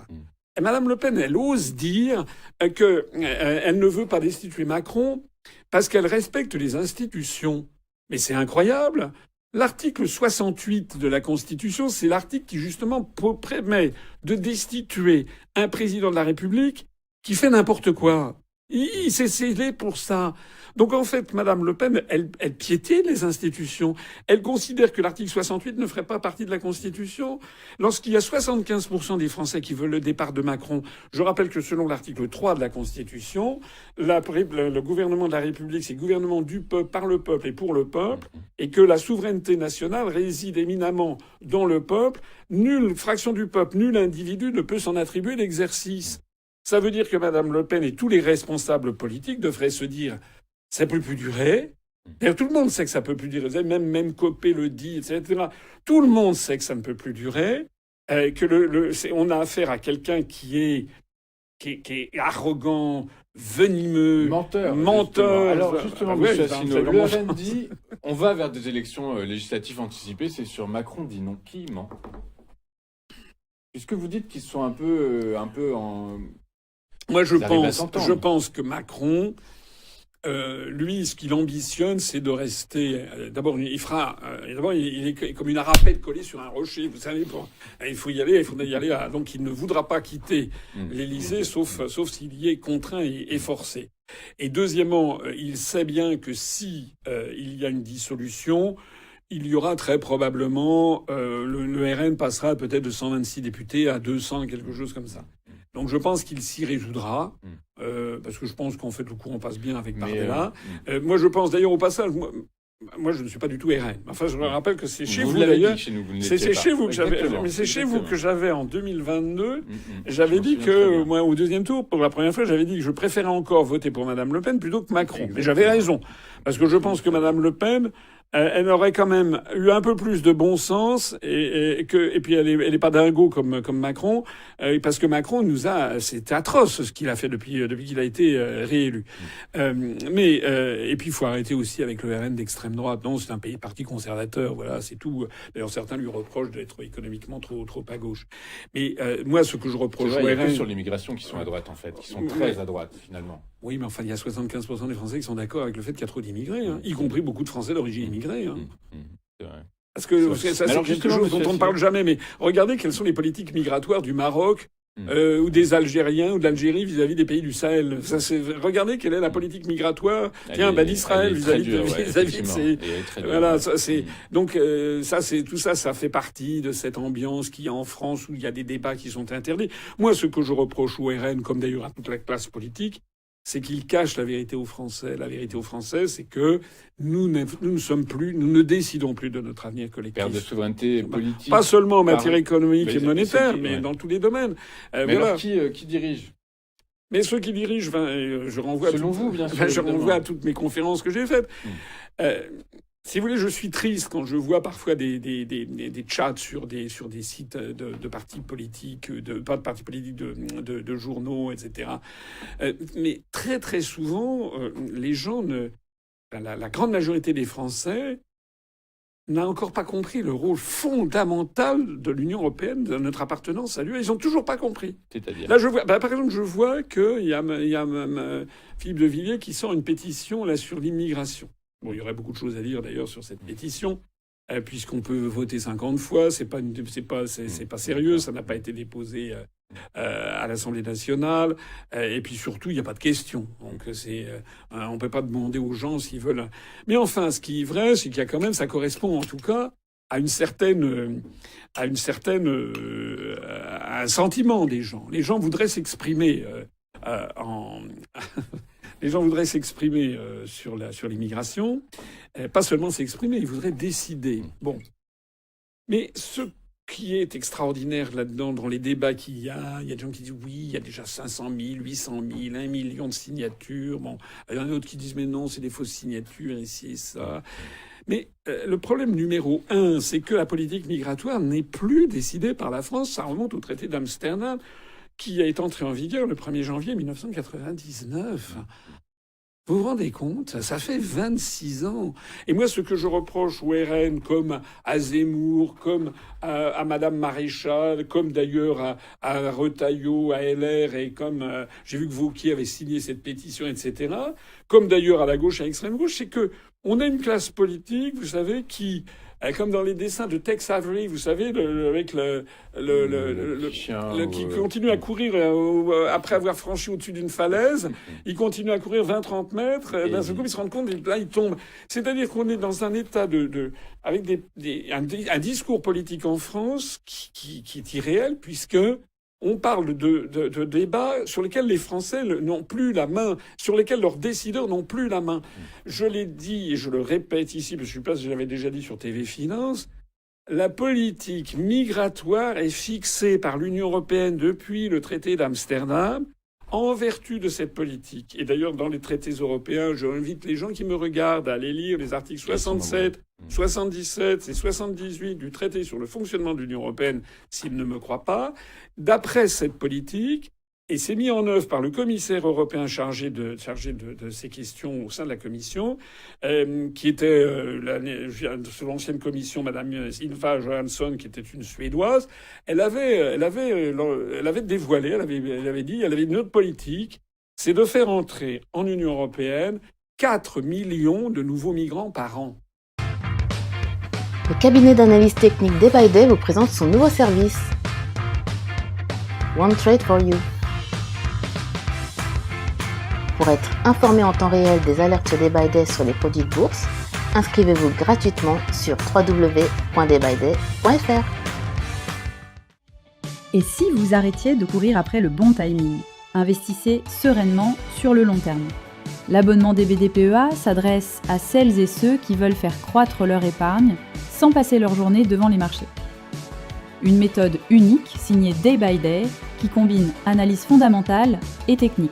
Madame Le Pen, elle ose dire qu'elle ne veut pas destituer Macron parce qu'elle respecte les institutions. Mais c'est incroyable. L'article 68 de la Constitution, c'est l'article qui, justement, permet de destituer un président de la République qui fait n'importe quoi. Il s'est scellé pour ça. Donc, en fait, Madame Le Pen, elle piétine les institutions. Elle considère que l'article 68 ne ferait pas partie de la Constitution. Lorsqu'il y a 75% des Français qui veulent le départ de Macron, je rappelle que selon l'article 3 de la Constitution, le gouvernement de la République, c'est le gouvernement du peuple, par le peuple et pour le peuple, et que la souveraineté nationale réside éminemment dans le peuple. Nulle fraction du peuple, nul individu ne peut s'en attribuer l'exercice. Ça veut dire que Madame Le Pen et tous les responsables politiques devraient se dire ça peut plus durer. D'ailleurs, tout le monde sait que ça peut plus durer. Même Copé le dit, etc. Tout le monde sait que ça ne peut plus durer. On a affaire à quelqu'un qui est arrogant, venimeux, menteur. Alors justement, M. Asselineau, le RN dit on va vers des élections législatives anticipées. C'est sur Macron dit non. Qui ment? Puisque vous dites qu'ils sont un peu en... Moi, je pense que Macron, lui, ce qu'il ambitionne, c'est de rester. D'abord, il est comme une arapette collée sur un rocher. Vous savez, il faut y aller. Donc, il ne voudra pas quitter l'Élysée, sauf s'il y est contraint et forcé. Et deuxièmement, il sait bien que si il y a une dissolution, il y aura très probablement le RN passera peut-être de 126 députés à 200, quelque chose comme ça. Donc je pense qu'il s'y résoudra, parce que je pense qu'en fait le courant passe bien avec Bardella. Moi je pense d'ailleurs au passage, moi je ne suis pas du tout RN. Enfin je me rappelle que c'est chez vous d'ailleurs. C'est chez vous que j'avais, mais c'est chez vous que j'avais en 2022. J'avais dit que moi au deuxième tour, pour la première fois, j'avais dit que je préférais encore voter pour Madame Le Pen plutôt que Macron. Mais j'avais raison, parce que je pense que Madame Le Pen, elle aurait quand même eu un peu plus de bon sens et puis elle est pas dingo comme Macron, parce que Macron c'est atroce ce qu'il a fait depuis qu'il a été réélu. Et puis il faut arrêter aussi avec le RN d'extrême droite. Non, c'est un parti conservateur, voilà, c'est tout. D'ailleurs certains lui reprochent d'être économiquement trop à gauche. Mais moi ce que je reproche au RN, il y a que sur l'immigration qui sont à droite en fait, qui sont très à droite finalement. Oui, mais enfin il y a 75% des Français qui sont d'accord avec le fait qu'il y a trop d'immigrés, y compris beaucoup de Français d'origine immigrée. C'est vrai. Parce que ça, c'est quelque chose dont on ne parle jamais. Mais regardez quelles sont les politiques migratoires du Maroc, ou des Algériens ou de l'Algérie vis-à-vis des pays du Sahel. Regardez quelle est la politique migratoire. D'Israël vis-à-vis voilà, ça c'est donc ça c'est tout ça, ça fait partie de cette ambiance qu'il y a en France où il y a des débats qui sont interdits. Moi, ce que je reproche au RN, comme d'ailleurs à toute la classe politique, c'est qu'ils cachent la vérité aux Français. La vérité aux Français, c'est que nous ne décidons plus de notre avenir collectif. Perte de souveraineté politique. Pas seulement en matière économique et monétaire, mais dans tous les domaines. Mais alors qui dirige? Mais ceux qui dirigent, je renvoie selon vous, bien sûr, je renvoie à toutes mes conférences que j'ai faites. Si vous voulez, je suis triste quand je vois parfois des chats sur des sites de partis politiques, pas de partis politiques, de journaux, etc. Mais très très souvent, les gens la grande majorité des Français n'a encore pas compris le rôle fondamental de l'Union européenne, de notre appartenance à lui. Ils ont toujours pas compris. C'est-à-dire? Là, je vois, par exemple, je vois qu'il y a Philippe de Villiers qui sort une pétition là sur l'immigration. Bon, il y aurait beaucoup de choses à dire d'ailleurs sur cette pétition, puisqu'on peut voter 50 fois, c'est pas sérieux, ça n'a pas été déposé à l'Assemblée nationale, et puis surtout il n'y a pas de question. Donc on peut pas demander aux gens s'ils veulent. Mais enfin, ce qui est vrai, c'est qu'il y a quand même, ça correspond en tout cas à un sentiment des gens. Les gens voudraient s'exprimer Les gens voudraient s'exprimer sur l'immigration, pas seulement s'exprimer, ils voudraient décider. Bon, mais ce qui est extraordinaire là-dedans, dans les débats qu'il y a des gens qui disent oui, il y a déjà 500 000, 800 000, 1 million de signatures. Bon, il y en a d'autres qui disent mais non, c'est des fausses signatures ici et ça. Mais le problème numéro 1, c'est que la politique migratoire n'est plus décidée par la France. Ça remonte au traité d'Amsterdam, qui est entré en vigueur le 1er janvier 1999. Vous vous rendez compte? Ça fait 26 ans. Et moi, ce que je reproche au RN, comme à Zemmour, comme à Madame Maréchal, comme d'ailleurs à Retailleau, à LR, et comme j'ai vu que Wauquiez avait signé cette pétition, etc., comme d'ailleurs à la gauche, à l'extrême gauche, c'est que on a une classe politique, vous savez, qui... Comme dans les dessins de Tex Avery, vous savez, avec qui continue à courir après avoir franchi au-dessus d'une falaise. Il continue à courir 20-30 mètres. D'un seul coup, il se rend compte, et là, il tombe. C'est-à-dire qu'on est dans un état avec un discours politique en France qui est irréel, puisque on parle de débats sur lesquels les Français n'ont plus la main, sur lesquels leurs décideurs n'ont plus la main. Je l'ai dit et je le répète ici, parce que je ne sais pas si je l'avais déjà dit sur TV Finance, la politique migratoire est fixée par l'Union européenne depuis le traité d'Amsterdam. En vertu de cette politique, et d'ailleurs dans les traités européens, j'invite les gens qui me regardent à aller lire les articles 67, 77 et 78 du traité sur le fonctionnement de l'Union européenne s'ils ne me croient pas. D'après cette politique, et c'est mis en œuvre par le commissaire européen chargé de ces questions au sein de la Commission, qui était sous l'ancienne Commission, Madame Ylva Johansson, qui était une Suédoise. Elle avait dévoilé, elle avait dit, elle avait une autre politique, c'est de faire entrer en Union européenne 4 millions de nouveaux migrants par an. Le cabinet d'analyse technique Day by Day vous présente son nouveau service, One Trade for You. Pour être informé en temps réel des alertes Day by Day sur les produits de bourse, inscrivez-vous gratuitement sur www.daybyday.fr. Et si vous arrêtiez de courir après le bon timing? Investissez sereinement sur le long terme. L'abonnement DBDPEA s'adresse à celles et ceux qui veulent faire croître leur épargne sans passer leur journée devant les marchés. Une méthode unique signée Day by Day qui combine analyse fondamentale et technique.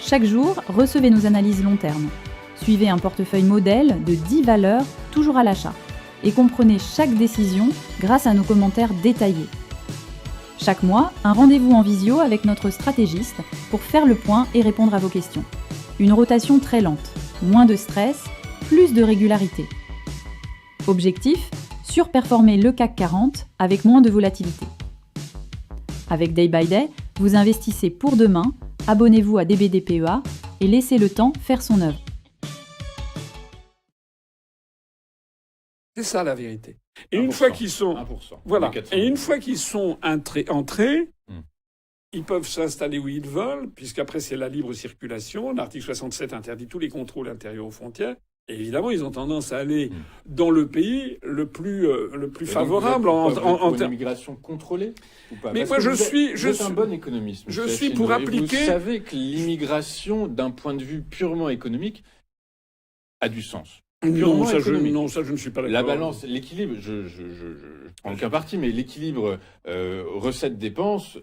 Chaque jour, recevez nos analyses long terme. Suivez un portefeuille modèle de 10 valeurs toujours à l'achat et comprenez chaque décision grâce à nos commentaires détaillés. Chaque mois, un rendez-vous en visio avec notre stratégiste pour faire le point et répondre à vos questions. Une rotation très lente, moins de stress, plus de régularité. Objectif, surperformer le CAC 40 avec moins de volatilité. Avec Day by Day, vous investissez pour demain, abonnez-vous à DBDPEA et laissez le temps faire son œuvre. C'est ça la vérité. Et une fois qu'ils sont, 1%, voilà, et une fois qu'ils sont entrés, ils peuvent s'installer où ils veulent, puisqu'après c'est la libre circulation. L'article 67 interdit tous les contrôles intérieurs aux frontières. Et évidemment, ils ont tendance à aller dans le pays le plus favorable en termes d'immigration contrôlée ou pas? Mais parce moi, vous êtes un bon économiste. Je suis pour appliquer. Vous savez que l'immigration, d'un point de vue purement économique, a du sens. Non, ça je ne suis pas d'accord. La balance, l'équilibre, je prends aucun parti, mais l'équilibre recettes-dépenses.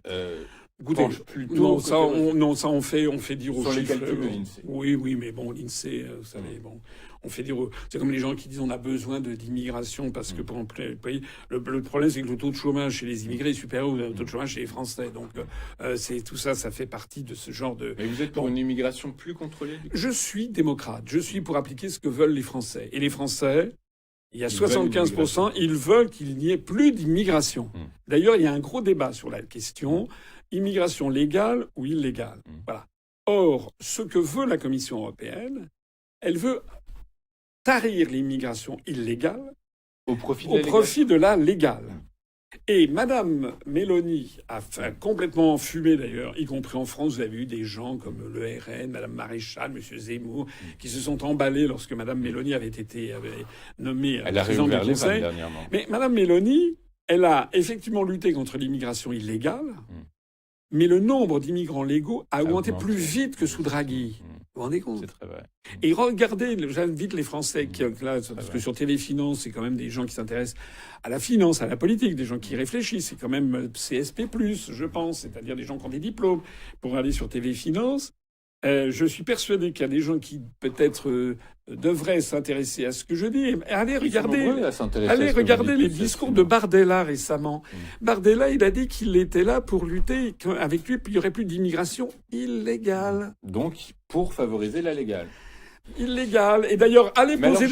Écoutez, plutôt ça on fait dire aux sur les chiffres. calculs de l'INSEE. Oui, mais bon, l'INSEE, vous savez, bon, on fait dire. C'est comme les gens qui disent on a besoin d'immigration parce que pour le pays, le problème c'est que le taux de chômage chez les immigrés est supérieur au taux de chômage chez les Français. Donc c'est tout ça, ça fait partie de ce genre de. Mais vous êtes pour une immigration plus contrôlée? Je suis démocrate. Je suis pour appliquer ce que veulent les Français. Et les Français. Il y a 75%, ils veulent qu'il n'y ait plus d'immigration. D'ailleurs, il y a un gros débat sur la question immigration légale ou illégale. Voilà. Or, ce que veut la Commission européenne, elle veut tarir l'immigration illégale au profit de la légale. Et Madame Meloni a complètement fumé d'ailleurs, y compris en France. Vous avez eu des gens comme le RN, Madame Maréchal, Monsieur Zemmour, qui se sont emballés lorsque Madame Meloni avait nommée présidente du Conseil. Dernièrement. Mais Madame Meloni, elle a effectivement lutté contre l'immigration illégale, mais le nombre d'immigrants légaux a augmenté plus vite que sous Draghi. Vous vous rendez compte? C'est très vrai. Et regardez, j'invite les Français parce que sur TV Finance, c'est quand même des gens qui s'intéressent à la finance, à la politique, des gens qui réfléchissent. C'est quand même CSP+, je pense, c'est-à-dire des gens qui ont des diplômes pour aller sur TV Finance. Je suis persuadé qu'il y a des gens qui peut-être devraient s'intéresser à ce que je dis. Allez regarder les discours de Bardella récemment. Bardella, il a dit qu'il était là pour lutter, qu'avec lui, il n'y aurait plus d'immigration illégale. Donc, pour favoriser la légale. Illégal. Et d'ailleurs, allez poser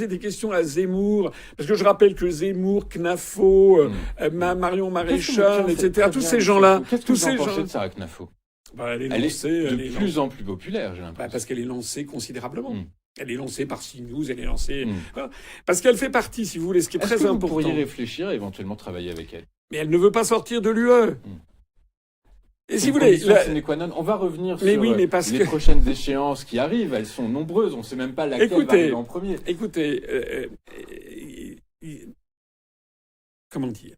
des questions à Zemmour, parce que je rappelle que Zemmour, Knafo, Marion Maréchal, etc., tous ces gens-là. Qu'est-ce que vous en pensez de Sarah Knafo? Elle est de plus en plus populaire, j'ai l'impression. Parce qu'elle est lancée considérablement. Elle est lancée par CNews, elle est lancée... Voilà. Parce qu'elle fait partie, si vous voulez, ce qui est très important. Vous pourriez réfléchir et éventuellement travailler avec elle? Mais elle ne veut pas sortir de l'UE. Et si vous voulez... On va revenir sur les prochaines échéances qui arrivent. Elles sont nombreuses. On ne sait même pas laquelle va arriver en premier. Écoutez, comment dire?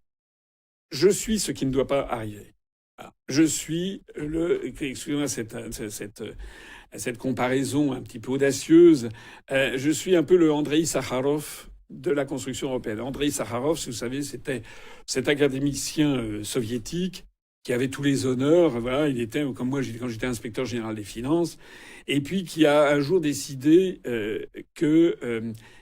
Je suis ce qui ne doit pas arriver. Je suis excusez-moi cette comparaison un petit peu audacieuse, je suis un peu le Andreï Sakharov de la construction européenne. Andreï Sakharov, si vous savez, c'était cet académicien soviétique qui avait tous les honneurs. Voilà, il était comme moi quand j'étais inspecteur général des finances, et puis qui a un jour décidé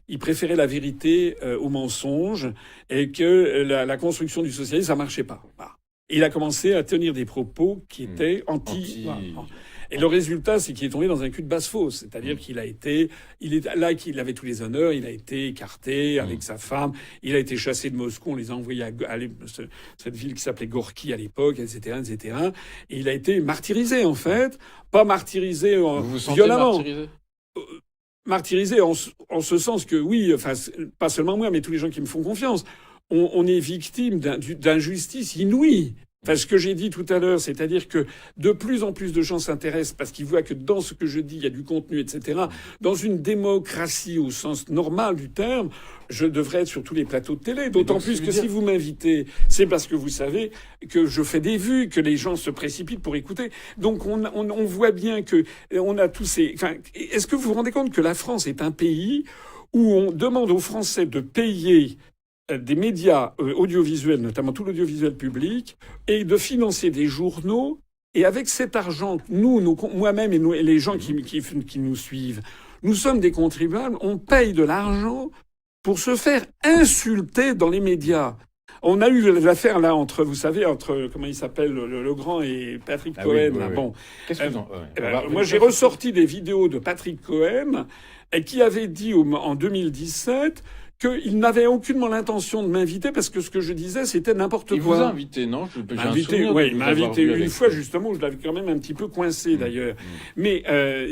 il préférait la vérité au mensonge et que la construction du socialisme ça marchait pas. Voilà. Il a commencé à tenir des propos qui étaient anti. Et le résultat, c'est qu'il est tombé dans un cul de basse-fosse. C'est-à-dire qu'il il avait tous les honneurs, il a été écarté avec sa femme, il a été chassé de Moscou, on les a envoyés à cette ville qui s'appelait Gorky à l'époque, etc., etc. Et il a été martyrisé, en fait. Pas martyrisé violemment. Martyrisé en ce sens que, oui, enfin, pas seulement moi, mais tous les gens qui me font confiance. On est victime d'injustice inouïe. Enfin, ce que j'ai dit tout à l'heure, c'est-à-dire que de plus en plus de gens s'intéressent parce qu'ils voient que dans ce que je dis, il y a du contenu, etc. Dans une démocratie au sens normal du terme, je devrais être sur tous les plateaux de télé. D'autant plus que si vous m'invitez, c'est parce que vous savez que je fais des vues, que les gens se précipitent pour écouter. Donc on voit bien que on a tous ces... Enfin, est-ce que vous vous rendez compte que la France est un pays où on demande aux Français de payer des médias audiovisuels, notamment tout l'audiovisuel public, et de financer des journaux. Et avec cet argent, moi-même et les gens qui nous suivent, nous sommes des contribuables, on paye de l'argent pour se faire insulter dans les médias. On a eu l'affaire là entre comment il s'appelle, le grand et Patrick Cohen. Oui. Bon, qu'est-ce que moi j'ai ressorti des vidéos de Patrick Cohen qui avait dit en 2017 qu'il n'avait aucunement l'intention de m'inviter parce que ce que je disais, c'était n'importe quoi. Il vous a invité, non? Oui, il m'a invité une fois, justement, où je l'avais quand même un petit peu coincé, d'ailleurs. Mais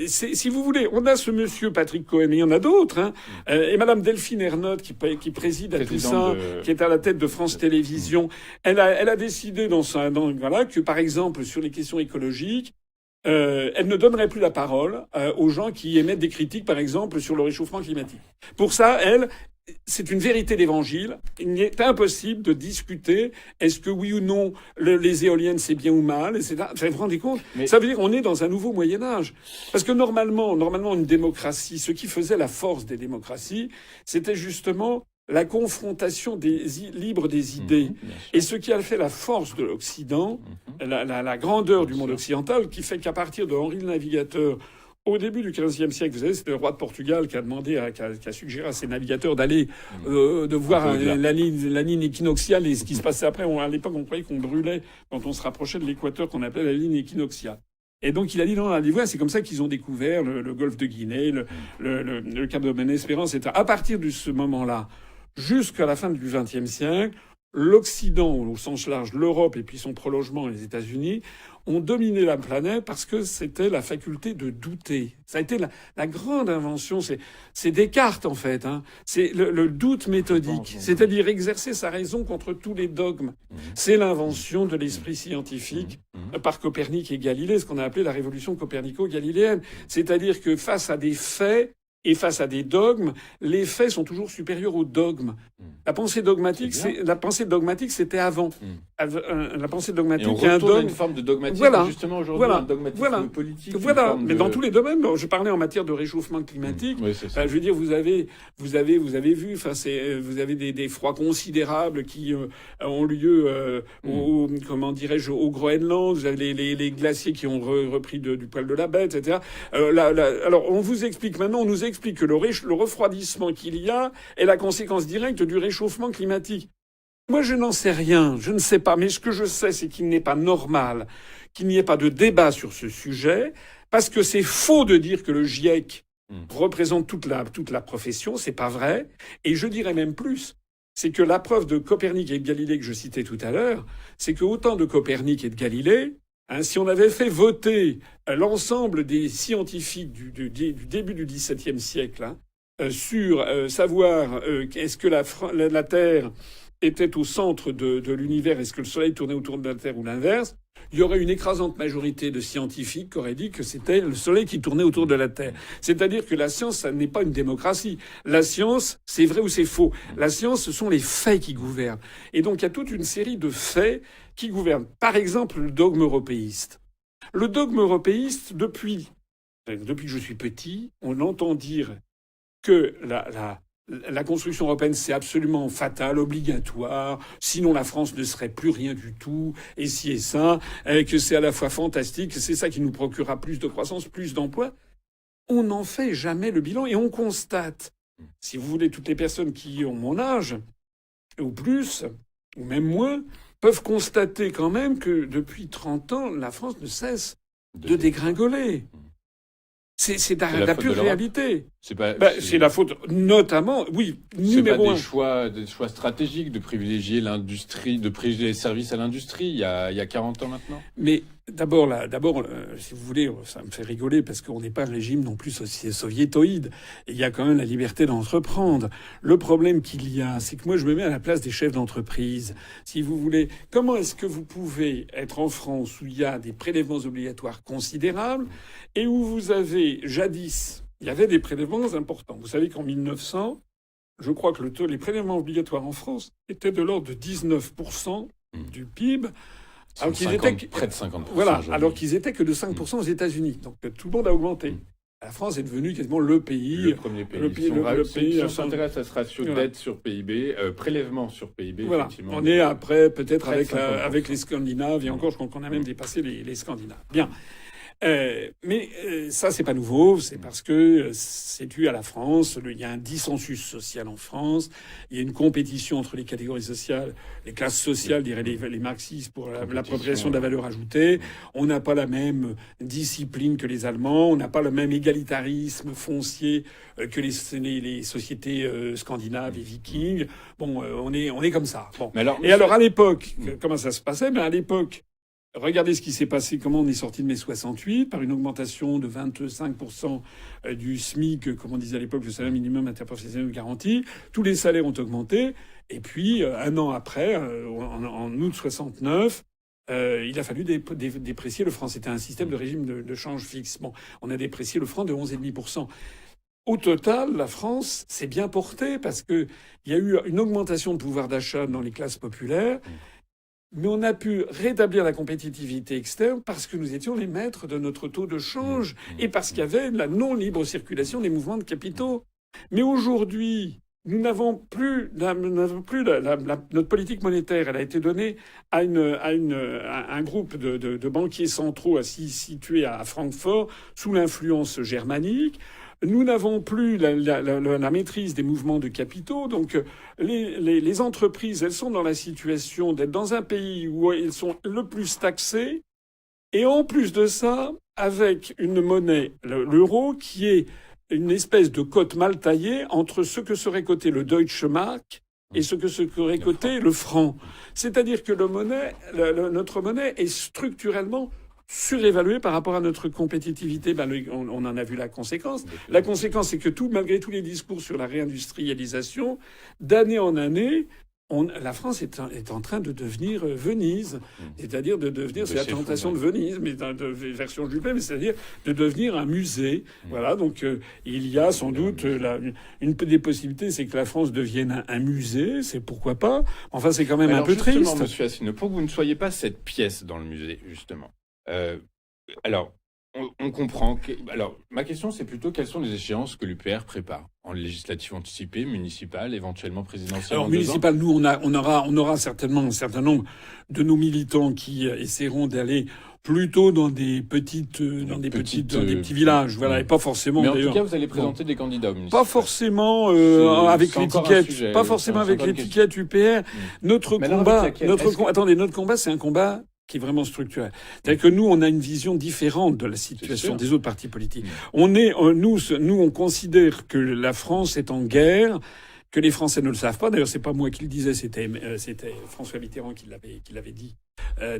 si vous voulez, on a ce monsieur Patrick Cohen, mais il y en a d'autres, hein, et madame Delphine Ernotte, qui préside à tout ça, qui est à la tête de France Télévisions. Elle a décidé voilà, que, par exemple, sur les questions écologiques, elle ne donnerait plus la parole aux gens qui émettent des critiques, par exemple, sur le réchauffement climatique. Pour ça, c'est une vérité d'évangile. Il est impossible de discuter est-ce que oui ou non les éoliennes c'est bien ou mal, etc. Vous vous rendez compte? Ça veut dire qu'on est dans un nouveau Moyen-Âge. Parce que normalement, une démocratie, ce qui faisait la force des démocraties, c'était justement la confrontation libre des idées. Et ce qui a fait la force de l'Occident, la grandeur du monde occidental, qui fait qu'à partir de Henri le Navigateur, au début du XVe siècle, vous savez, c'était le roi de Portugal qui a suggéré à ses navigateurs d'aller de voir la ligne équinoxiale et ce qui se passait après. À l'époque, on croyait qu'on brûlait quand on se rapprochait de l'équateur qu'on appelait la ligne équinoxiale. Et donc il a dit non, allez voir, c'est comme ça qu'ils ont découvert le golfe de Guinée, le cap de Bonne-Espérance, etc. À partir de ce moment-là, jusqu'à la fin du XXe siècle, l'Occident, au sens large, l'Europe et puis son prolongement, les États-Unis, ont dominé la planète parce que c'était la faculté de douter. Ça a été la grande invention. C'est Descartes, en fait. Hein. C'est le doute méthodique. C'est-à-dire exercer sa raison contre tous les dogmes. C'est l'invention de l'esprit scientifique par Copernic et Galilée, ce qu'on a appelé la révolution copernico-galiléenne. C'est-à-dire que face à des faits, et face à des dogmes, les faits sont toujours supérieurs aux dogmes. La pensée dogmatique, c'était avant. La pensée dogmatique, il y a une forme de dogmatisme, justement aujourd'hui, un dogmatisme politique. Voilà, mais dans tous les domaines. Je parlais en matière de réchauffement climatique. Oui, c'est ça. Je veux dire, vous avez vu, vous avez des froids considérables qui ont lieu, au Groenland. Vous avez les glaciers qui ont repris du poil de la bête, etc. Alors, on vous explique maintenant, on nous explique que le refroidissement qu'il y a est la conséquence directe du réchauffement climatique. Moi, je n'en sais rien, je ne sais pas, mais ce que je sais, c'est qu'il n'est pas normal qu'il n'y ait pas de débat sur ce sujet, parce que c'est faux de dire que le GIEC représente toute la profession, c'est pas vrai, et je dirais même plus, c'est que la preuve de Copernic et de Galilée que je citais tout à l'heure, c'est que autant de Copernic et de Galilée, si on avait fait voter l'ensemble des scientifiques du début du XVIIe siècle sur savoir est-ce que la Terre était au centre de l'univers, est-ce que le Soleil tournait autour de la Terre ou l'inverse, il y aurait une écrasante majorité de scientifiques qui auraient dit que c'était le Soleil qui tournait autour de la Terre. C'est-à-dire que la science, ça n'est pas une démocratie. La science, c'est vrai ou c'est faux. La science, ce sont les faits qui gouvernent. Et donc, il y a toute une série de faits qui gouvernent. Par exemple, le dogme européiste. Le dogme européiste, depuis que je suis petit, on entend dire que la construction européenne, c'est absolument fatal, obligatoire, sinon la France ne serait plus rien du tout, et ci et ça, et que c'est à la fois fantastique, que c'est ça qui nous procurera plus de croissance, plus d'emplois. On n'en fait jamais le bilan et on constate, si vous voulez, toutes les personnes qui ont mon âge, ou plus, ou même moins, peuvent constater quand même que depuis 30 ans, la France ne cesse de dégringoler. C'est la pure réalité. C'est la faute, notamment, oui, numéro un. C'est pas des choix stratégiques de privilégier l'industrie, de privilégier les services à l'industrie il y a 40 ans maintenant. Mais d'abord, si vous voulez, ça me fait rigoler parce qu'on n'est pas un régime non plus soviétoïde. Il y a quand même la liberté d'entreprendre. Le problème qu'il y a, c'est que moi, je me mets à la place des chefs d'entreprise. Si vous voulez, comment est-ce que vous pouvez être en France où il y a des prélèvements obligatoires considérables et où vous avez, jadis, il y avait des prélèvements importants. Vous savez qu'en 1900, je crois que les prélèvements obligatoires en France étaient de l'ordre de 19% du PIB. Alors qu'ils étaient près de 50%. Voilà, alors qu'ils étaient que de 5% aux États-Unis. Donc tout le monde a augmenté. La France est devenue quasiment le pays. Le premier pays. Si on s'intéresse à ce ratio dette sur PIB, prélèvement sur PIB, voilà. Effectivement. On est après, peut-être avec les Scandinaves, et encore, je crois qu'on a même dépassé les Scandinaves. Bien. Ça, c'est pas nouveau. C'est parce que c'est dû à la France. Il y a un dissensus social en France. Il y a une compétition entre les catégories sociales, les classes sociales, diraient les marxistes, pour l'appropriation de la valeur ajoutée. On n'a pas la même discipline que les Allemands. On n'a pas le même égalitarisme foncier que les sociétés scandinaves et vikings. Bon, on est comme ça. Bon. Alors, à l'époque, comment ça se passait? À l'époque, regardez ce qui s'est passé, comment on est sorti de mai 68, par une augmentation de 25% du SMIC, comme on disait à l'époque, le salaire minimum interprofessionnel garanti. Tous les salaires ont augmenté. Et puis, un an après, en août 69, il a fallu déprécier le franc. C'était un système de régime de change fixe. Bon, on a déprécié le franc de 11,5%. Au total, la France s'est bien portée parce que il y a eu une augmentation de pouvoir d'achat dans les classes populaires. Mais on a pu rétablir la compétitivité externe parce que nous étions les maîtres de notre taux de change et parce qu'il y avait la non-libre circulation des mouvements de capitaux. Mais aujourd'hui, nous n'avons plus notre politique monétaire. Elle a été donnée à un groupe de banquiers centraux situés à Francfort sous l'influence germanique. Nous n'avons plus la maîtrise des mouvements de capitaux. Donc, les entreprises, elles sont dans la situation d'être dans un pays où elles sont le plus taxées. Et en plus de ça, avec une monnaie, l'euro, qui est une espèce de cote mal taillée entre ce que serait coté le Deutsche Mark et ce que serait coté le franc. C'est-à-dire que notre monnaie est structurellement surévalué par rapport à notre compétitivité. On en a vu la conséquence. La conséquence, c'est que malgré tous les discours sur la réindustrialisation, d'année en année, la France est en train de devenir Venise. C'est-à-dire de devenir, c'est la tentation de Venise, mais de version Juppé, mais c'est-à-dire de devenir un musée. Voilà, donc il y a sans doute une des possibilités, c'est que la France devienne un musée, c'est pourquoi pas. Enfin, c'est quand même un peu triste. Justement, monsieur Asselineau, pour que vous ne soyez pas cette pièce dans le musée, justement. Alors, on comprend que... Alors, ma question, c'est plutôt quelles sont les échéances que l'UPR prépare en législative anticipée, municipale, éventuellement présidentielle. Alors, municipale, nous, on aura certainement un certain nombre de nos militants qui essaieront d'aller plutôt dans des petits villages, voilà, et pas forcément. Mais en tout cas, vous allez présenter des candidats au municipal. Pas forcément avec l'étiquette, pas forcément avec l'étiquette UPR. Notre combat, c'est un combat qui est vraiment structurel. C'est-à-dire que nous, on a une vision différente de la situation des autres partis politiques. Nous, on considère que la France est en guerre, que les Français ne le savent pas. D'ailleurs, c'est pas moi qui le disais, c'était François Mitterrand qui l'avait dit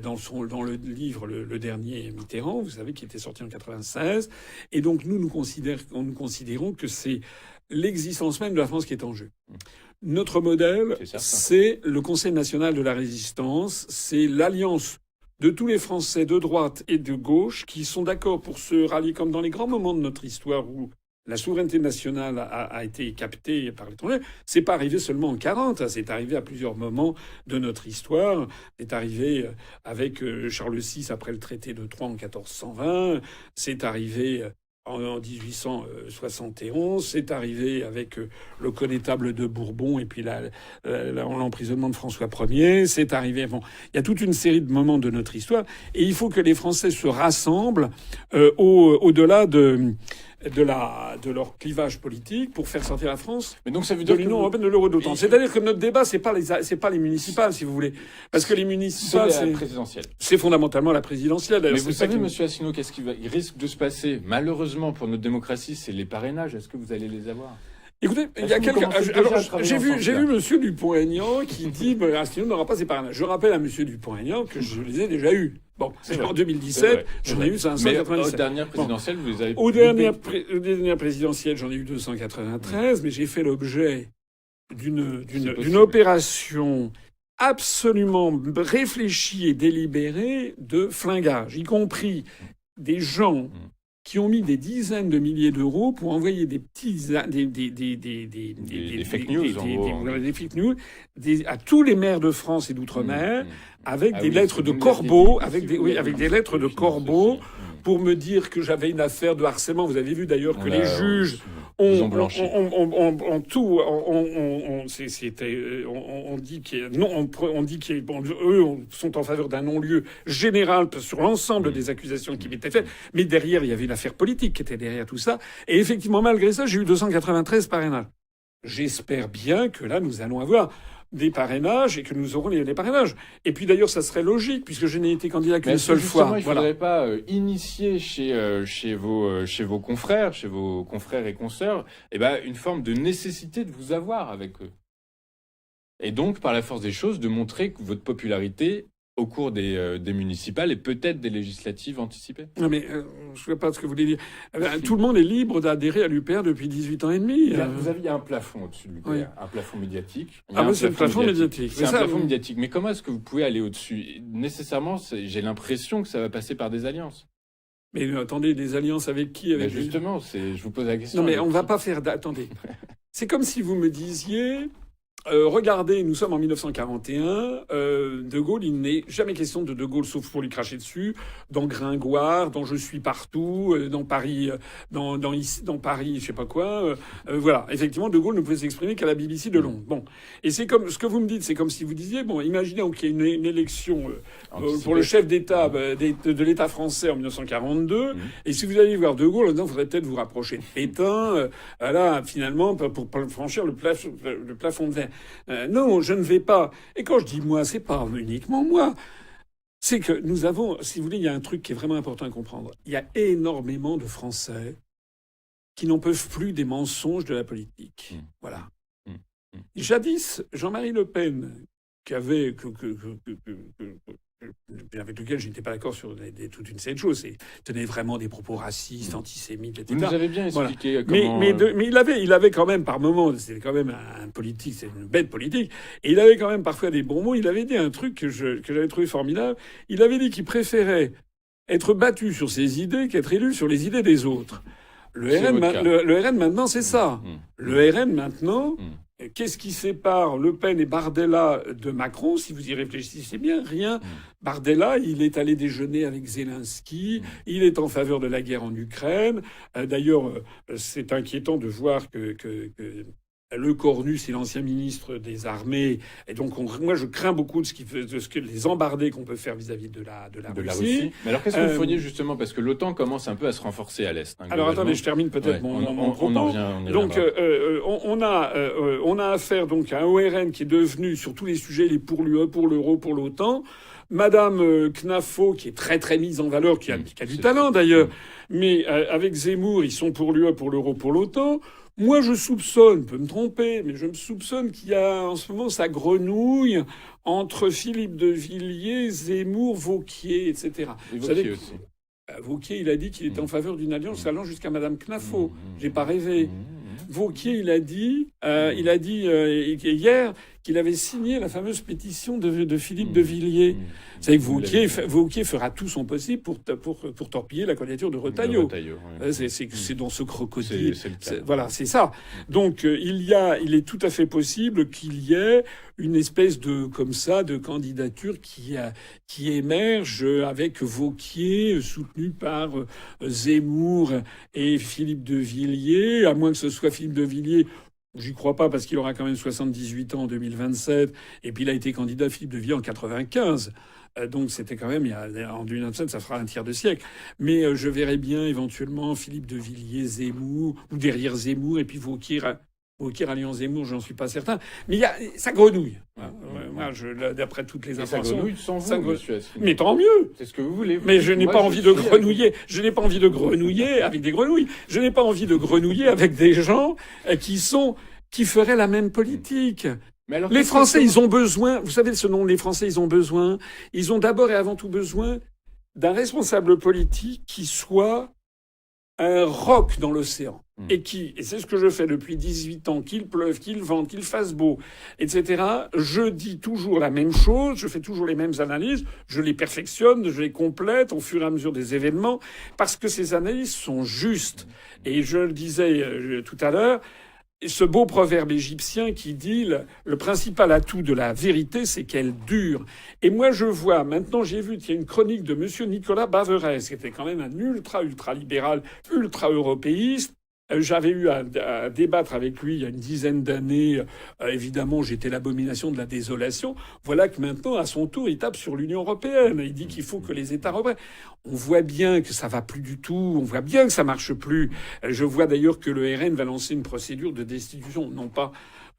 dans le livre le dernier Mitterrand, vous savez, qui était sorti en 96. Et donc nous considérons que c'est l'existence même de la France qui est en jeu. Notre modèle, c'est le Conseil national de la résistance, c'est l'alliance de tous les Français de droite et de gauche qui sont d'accord pour se rallier comme dans les grands moments de notre histoire où la souveraineté nationale a été captée par l'étranger. C'est pas arrivé seulement en 40, c'est arrivé à plusieurs moments de notre histoire. C'est arrivé avec Charles VI après le traité de Troyes en 1420. C'est arrivé en 1871, c'est arrivé avec le connétable de Bourbon et puis l'emprisonnement de François Ier. C'est arrivé. Bon, il y a toute une série de moments de notre histoire et il faut que les Français se rassemblent au-delà de leur clivage politique pour faire sortir la France de l'Union européenne, de l'euro d'autant. C'est-à-dire que notre débat, c'est pas les municipales, si vous voulez. Parce que les municipales, c'est fondamentalement la présidentielle. Mais vous savez, monsieur Asselineau, il risque de se passer, malheureusement pour notre démocratie, c'est les parrainages. Est-ce que vous allez les avoir? Écoutez, il y a quelqu'un. J'ai vu monsieur Dupont-Aignan qui dit Asselineau n'aura pas ses parrainages. Je rappelle à monsieur Dupont-Aignan que je les ai déjà eus. Bon, en 2017, j'en ai eu 597. Mais aux dernières présidentielles, vous les avez... Aux dernières présidentielles, j'en ai eu 293, mais j'ai fait l'objet d'une opération absolument réfléchie et délibérée de flingage, y compris des gens qui ont mis des dizaines de milliers d'euros pour envoyer des fake news, des fake news à tous les maires de France et d'outre-mer avec des lettres de corbeaux, avec des lettres de corbeaux pour me dire que j'avais une affaire de harcèlement. Vous avez vu d'ailleurs que les juges ont blanchi. on tout, on dit eux sont en faveur d'un non-lieu général sur l'ensemble des accusations qui m'étaient faites. Mais derrière, il y avait une affaire politique qui était derrière tout ça. Et effectivement, malgré ça, j'ai eu 293 parrainages. J'espère bien que là, nous allons avoir des parrainages et que nous aurons les parrainages. Et puis d'ailleurs, ça serait logique puisque je n'ai été candidat qu'une seule fois. Il ne faudrait pas initier chez vos confrères, et consoeurs, une forme de nécessité de vous avoir avec eux. Et donc, par la force des choses, de montrer que votre popularité au cours des municipales et peut-être des législatives anticipées. Non mais je ne sais pas ce que vous voulez dire. Tout le monde est libre d'adhérer à l'UPR depuis 18 ans et demi. Il y a un plafond au-dessus de l'UPR, oui. Un plafond médiatique. C'est le plafond médiatique. C'est un plafond médiatique. Mais comment est-ce que vous pouvez aller au-dessus ? Nécessairement, j'ai l'impression que ça va passer par des alliances. Mais attendez, des alliances avec qui justement, je vous pose la question. Non mais on ne va pas faire... Attendez. C'est comme si vous me disiez... regardez, nous sommes en 1941. De Gaulle, il n'est jamais question de Gaulle, sauf pour lui cracher dessus. Dans Gringoire, dans Je suis partout, dans Paris, dans Paris, je sais pas quoi. Voilà, effectivement, De Gaulle ne pouvait s'exprimer qu'à la BBC de Londres. Bon, et c'est comme ce que vous me dites, c'est comme si vous disiez, bon, imaginez qu'il y ait une élection pour le chef d'État de l'État français en 1942, et si vous allez voir De Gaulle, il faudrait peut-être vous rapprocher de Pétain, là, finalement, pour franchir le plafond de verre. Non, je ne vais pas. Et quand je dis moi, c'est pas uniquement moi. C'est que nous avons, si vous voulez, il y a un truc qui est vraiment important à comprendre. Il y a énormément de Français qui n'en peuvent plus des mensonges de la politique. Voilà. Jadis, Jean-Marie Le Pen, avec lequel je n'étais pas d'accord sur toute une série de choses. Il tenait vraiment des propos racistes, antisémites, etc. Vous nous avez bien expliqué comment... Mais il avait quand même, par moments, c'était quand même un politique, c'est une bête politique, et il avait quand même parfois des bons mots. Il avait dit un truc que j'avais trouvé formidable. Il avait dit qu'il préférait être battu sur ses idées qu'être élu sur les idées des autres. Le RN maintenant, c'est ça. Le RN maintenant... Qu'est-ce qui sépare Le Pen et Bardella de Macron? Si vous y réfléchissez bien, rien. Bardella, il est allé déjeuner avec Zelensky. Il est en faveur de la guerre en Ukraine. D'ailleurs, c'est inquiétant de voir que Le Cornu, c'est l'ancien ministre des Armées. Et donc, moi, je crains beaucoup de ce que les embardés qu'on peut faire vis-à-vis de la Russie. Mais alors, qu'est-ce que vous feriez justement? Parce que l'OTAN commence un peu à se renforcer à l'Est. Alors, attendez, je termine peut-être mon propos. On en revient. Donc, on a affaire donc à un ORN qui est devenu, sur tous les sujets, les pour l'UE, pour l'euro, pour l'OTAN. Madame Knafo, qui est très très mise en valeur, qui a du talent d'ailleurs, mais avec Zemmour, ils sont pour l'UE, pour l'euro, pour l'OTAN. Moi, je soupçonne, peut me tromper, mais je me soupçonne qu'il y a en ce moment ça grenouille entre Philippe de Villiers, Zemmour, Wauquiez, etc. Et Wauquiez aussi. Wauquiez, il a dit qu'il était en faveur d'une alliance allant jusqu'à Madame Knafo. J'ai pas rêvé. Wauquiez, il a dit hier qu'il avait signé la fameuse pétition de Philippe de Villiers. Vous savez que Wauquiez fera tout son possible pour torpiller la candidature de Retailleau. C'est dans ce crocodile. Voilà, c'est ça. Donc il est tout à fait possible qu'il y ait une espèce de candidature qui émerge avec Wauquiez soutenu par Zemmour et Philippe de Villiers, à moins que ce soit Philippe de Villiers. J'y crois pas parce qu'il aura quand même 78 ans en 2027. Et puis il a été candidat Philippe de Villiers en 95. Donc c'était quand même, en 2027, ça fera un tiers de siècle. Mais je verrais bien éventuellement Philippe de Villiers, Zemmour, ou derrière Zemmour, et puis Wauquiez ralliant Zemmour, j'en suis pas certain. Mais ça grenouille. Moi, d'après toutes les informations. Ça grenouille sans vous, monsieur Asselineau. Mais tant mieux. C'est ce que vous voulez. Mais je n'ai pas envie de grenouiller. Je n'ai pas envie de grenouiller avec des grenouilles. Je n'ai pas envie de grenouiller avec des gens qui feraient la même politique. Mais alors, les Français, ils ont besoin, vous savez ce dont les Français, ils ont d'abord et avant tout besoin d'un responsable politique qui soit un roc dans l'océan. Et c'est ce que je fais depuis 18 ans, qu'il pleuve, qu'il vente, qu'il fasse beau, etc. Je dis toujours la même chose, je fais toujours les mêmes analyses, je les perfectionne, je les complète au fur et à mesure des événements, parce que ces analyses sont justes. Et je le disais tout à l'heure, ce beau proverbe égyptien qui dit le principal atout de la vérité, c'est qu'elle dure. Et moi, je vois, maintenant, j'ai vu qu'il y a une chronique de monsieur Nicolas Baverès, qui était quand même un ultra-libéral, ultra-européiste. J'avais eu à débattre avec lui il y a une dizaine d'années. Évidemment, j'étais l'abomination de la désolation. Voilà que maintenant, à son tour, il tape sur l'Union européenne. Il dit qu'il faut que les États reprennent. On voit bien que ça va plus du tout. On voit bien que ça marche plus. Je vois d'ailleurs que le RN va lancer une procédure de destitution, non pas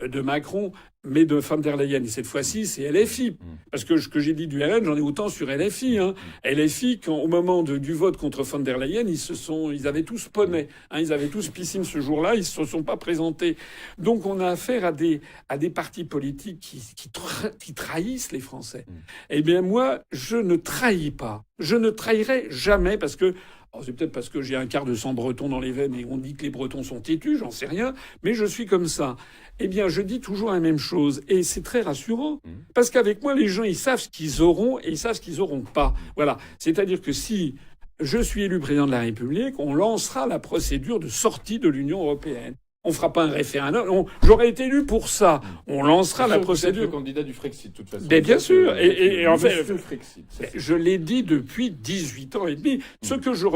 de Macron, mais de von der Leyen. Et cette fois-ci, c'est LFI. Parce que ce que j'ai dit du RN, j'en ai autant sur LFI. LFI, au moment du vote contre von der Leyen, ils avaient tous poney. Ils avaient tous piscine ce jour-là. Ils se sont pas présentés. Donc, on a affaire à des partis politiques qui trahissent les Français. Eh bien, moi, je ne trahis pas. Je ne trahirai jamais parce que c'est peut-être parce que j'ai un quart de sang breton dans les veines et on dit que les Bretons sont têtus, j'en sais rien, mais je suis comme ça. Eh bien, je dis toujours la même chose et c'est très rassurant parce qu'avec moi, les gens, ils savent ce qu'ils auront et ils savent ce qu'ils auront pas. Voilà. C'est-à-dire que si je suis élu président de la République, on lancera la procédure de sortie de l'Union européenne. On fera pas un référendum. J'aurais été élu pour ça. On lancera la procédure. Vous êtes le candidat du Frexit, de toute façon. Mais bien sûr. Et en fait, Frexit, je l'ai dit depuis 18 ans et demi. Ce que je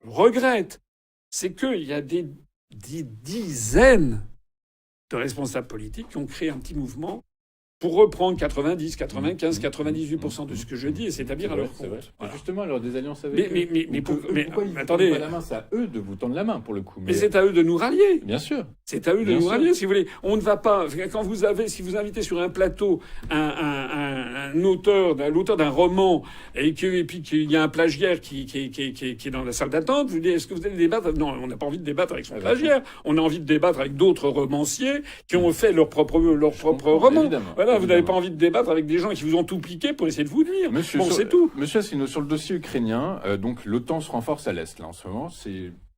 regrette, c'est qu'il y a des dizaines de responsables politiques qui ont créé un petit mouvement pour reprendre 90, 95, 98% de ce que je dis et s'établir à leur compte. Voilà. Justement, alors des alliances avec mais pourquoi ils attendez, pas la main, c'est à eux de vous tendre la main pour le coup. Mais c'est à eux de nous rallier. Bien sûr. C'est à eux de nous rallier, si vous voulez. On ne va pas si vous invitez sur un plateau l'auteur d'un roman et puis qu'il y a un plagiaire qui est dans la salle d'attente, vous dites est-ce que vous allez débattre? Non, on n'a pas envie de débattre avec son plagiaire. On a envie de débattre avec d'autres romanciers qui ont fait leur propre roman. Évidemment. Voilà, vous n'avez pas envie de débattre avec des gens qui vous ont tout piqué pour essayer de vous dire. Monsieur, bon, c'est tout. Monsieur Asselineau, sur le dossier ukrainien, donc l'OTAN se renforce à l'Est, là, en ce moment.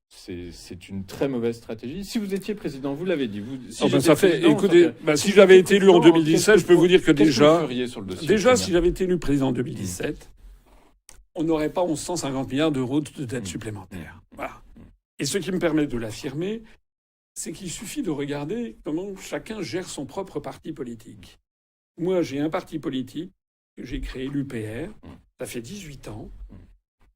C'est une très mauvaise stratégie. Si vous étiez président, vous l'avez dit. Si j'avais été élu en 2017, je peux vous dire que déjà, si j'avais été élu président en 2017, on n'aurait pas 150 milliards d'euros de dettes supplémentaires. Voilà. Et ce qui me permet de l'affirmer, c'est qu'il suffit de regarder comment chacun gère son propre parti politique. Moi, j'ai un parti politique que j'ai créé, l'UPR. Ça fait 18 ans.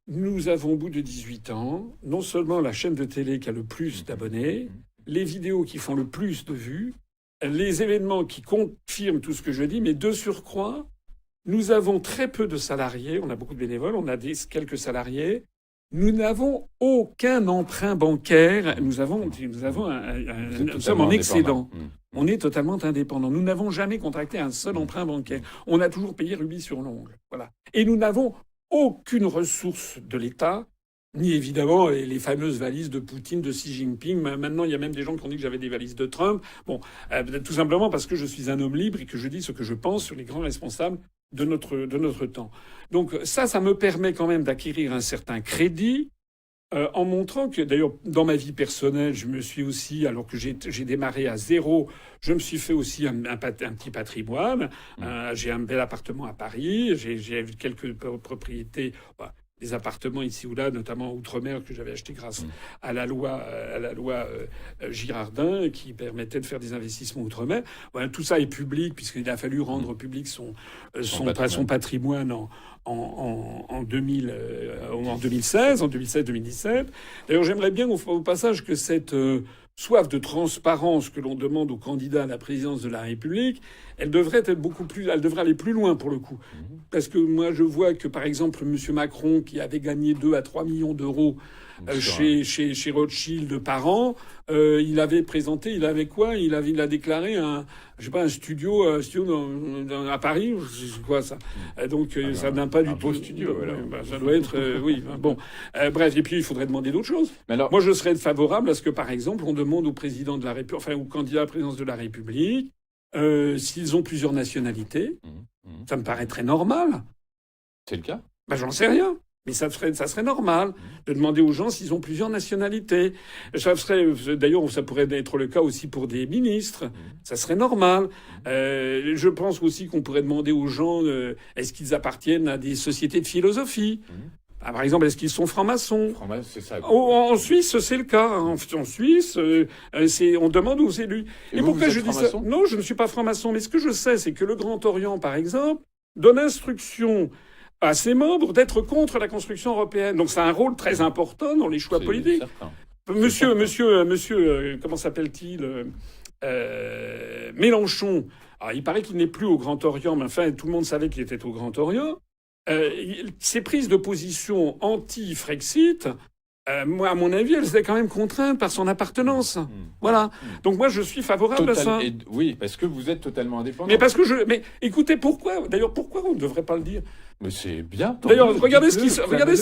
Nous avons, au bout de 18 ans, non seulement la chaîne de télé qui a le plus d'abonnés, les vidéos qui font le plus de vues, les événements qui confirment tout ce que je dis, mais de surcroît, nous avons très peu de salariés. On a beaucoup de bénévoles, on a quelques salariés. Nous n'avons aucun emprunt bancaire. Nous sommes en excédent. On est totalement indépendant. Nous n'avons jamais contracté un seul emprunt bancaire. On a toujours payé rubis sur l'ongle. Voilà. Et nous n'avons aucune ressource de l'État, ni évidemment les fameuses valises de Poutine, de Xi Jinping. Maintenant, il y a même des gens qui ont dit que j'avais des valises de Trump. Bon, tout simplement parce que je suis un homme libre et que je dis ce que je pense sur les grands responsables de notre temps. Donc ça me permet quand même d'acquérir un certain crédit en montrant que, d'ailleurs, dans ma vie personnelle, je me suis aussi, alors que j'ai démarré à zéro, je me suis fait aussi un petit patrimoine. J'ai un bel appartement à Paris, j'ai quelques propriétés... des appartements ici ou là, notamment outre-mer, que j'avais acheté grâce à la loi Girardin, qui permettait de faire des investissements outre-mer. Voilà, tout ça est public, puisqu'il a fallu rendre public son patrimoine en 2016-2017. D'ailleurs, j'aimerais bien au passage que cette soif de transparence que l'on demande aux candidats à la présidence de la République, elle devrait aller plus loin pour le coup. Parce que moi, je vois que, par exemple, M. Macron, qui avait gagné 2 à 3 millions d'euros chez Rothschild par an, il avait déclaré un studio à Paris, c'est quoi ça? Donc ça n'a pas du tout. Beau studio, alors. Ça doit être, oui. Bon, bref. Et puis il faudrait demander d'autres choses. Moi, je serais favorable à ce que, par exemple, on demande au président de la République, enfin, au candidat à la présidence de la République, s'ils ont plusieurs nationalités. Ça me paraîtrait normal. C'est le cas? J'en sais rien. Mais ça serait normal de demander aux gens s'ils ont plusieurs nationalités. D'ailleurs, ça pourrait être le cas aussi pour des ministres. Ça serait normal. Je pense aussi qu'on pourrait demander aux gens est-ce qu'ils appartiennent à des sociétés de philosophie. Par exemple, est-ce qu'ils sont francs-maçons? C'est ça. En Suisse, c'est le cas. En Suisse, on demande aux élus. Et pourquoi je dis ça? Non, je ne suis pas franc-maçon. Mais ce que je sais, c'est que le Grand Orient, par exemple, donne instruction à ses membres d'être contre la construction européenne. Donc, c'est un rôle très important dans les choix politiques. Certain. Monsieur, comment s'appelle-t-il? Mélenchon. Alors, il paraît qu'il n'est plus au Grand Orient, mais enfin, tout le monde savait qu'il était au Grand Orient. Ses prises de position anti-Frexit, moi, à mon avis, elles étaient quand même contraintes par son appartenance. Voilà. Donc moi, je suis favorable à ça. Oui, parce que vous êtes totalement indépendant. Mais écoutez, pourquoi on ne devrait pas le dire? Mais c'est bien. D'ailleurs, regardez ce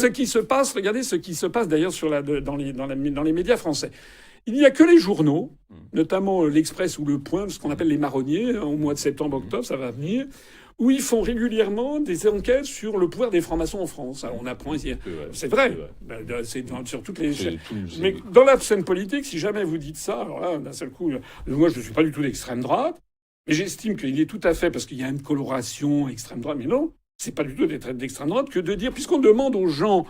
qui se passe. Regardez ce qui se passe d'ailleurs dans les médias français. Il n'y a que les journaux, notamment l'Express ou Le Point, ce qu'on appelle les marronniers, au mois de septembre-octobre, ça va venir, où ils font régulièrement des enquêtes sur le pouvoir des francs-maçons en France. Alors on apprend ici. C'est vrai. C'est sur toutes les chaînes. Mais dans la scène politique, si jamais vous dites ça, alors là, d'un seul coup, moi je ne suis pas du tout d'extrême droite, mais j'estime qu'il est tout à fait, parce qu'il y a une coloration extrême droite, mais non, c'est pas du tout d'être d'extrême droite que de dire, puisqu'on demande aux gens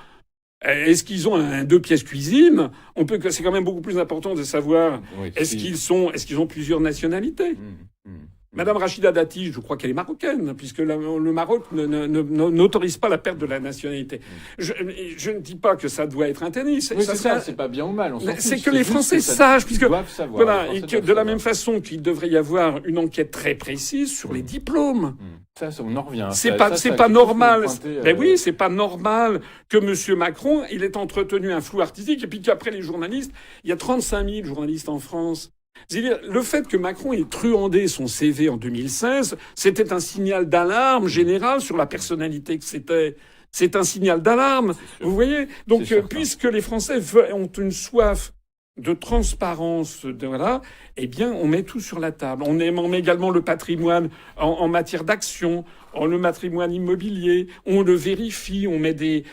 est-ce qu'ils ont un 2 pièces cuisine, c'est quand même beaucoup plus important de savoir est-ce qu'ils ont plusieurs nationalités. Madame Rachida Dati, je crois qu'elle est marocaine, puisque le Maroc n'autorise pas la perte de la nationalité. Je ne dis pas que ça doit être interdit. C'est pas bien ou mal. C'est que les Français sachent, puisque savoir, voilà, et que de la même façon qu'il devrait y avoir une enquête très précise sur les diplômes. Ça, on en revient. C'est pas normal. Ben oui, c'est pas normal que Monsieur Macron, il ait entretenu un flou artistique, et puis qu'après les journalistes, il y a 35 000 journalistes en France. C'est-à-dire, le fait que Macron ait truandé son CV en 2016, c'était un signal d'alarme général sur la personnalité que c'était. C'est un signal d'alarme. Vous voyez? Donc, puisque les Français ont une soif de transparence, voilà, eh bien, on met tout sur la table. On met également le patrimoine en matière d'action, le patrimoine immobilier, on le vérifie, on met des...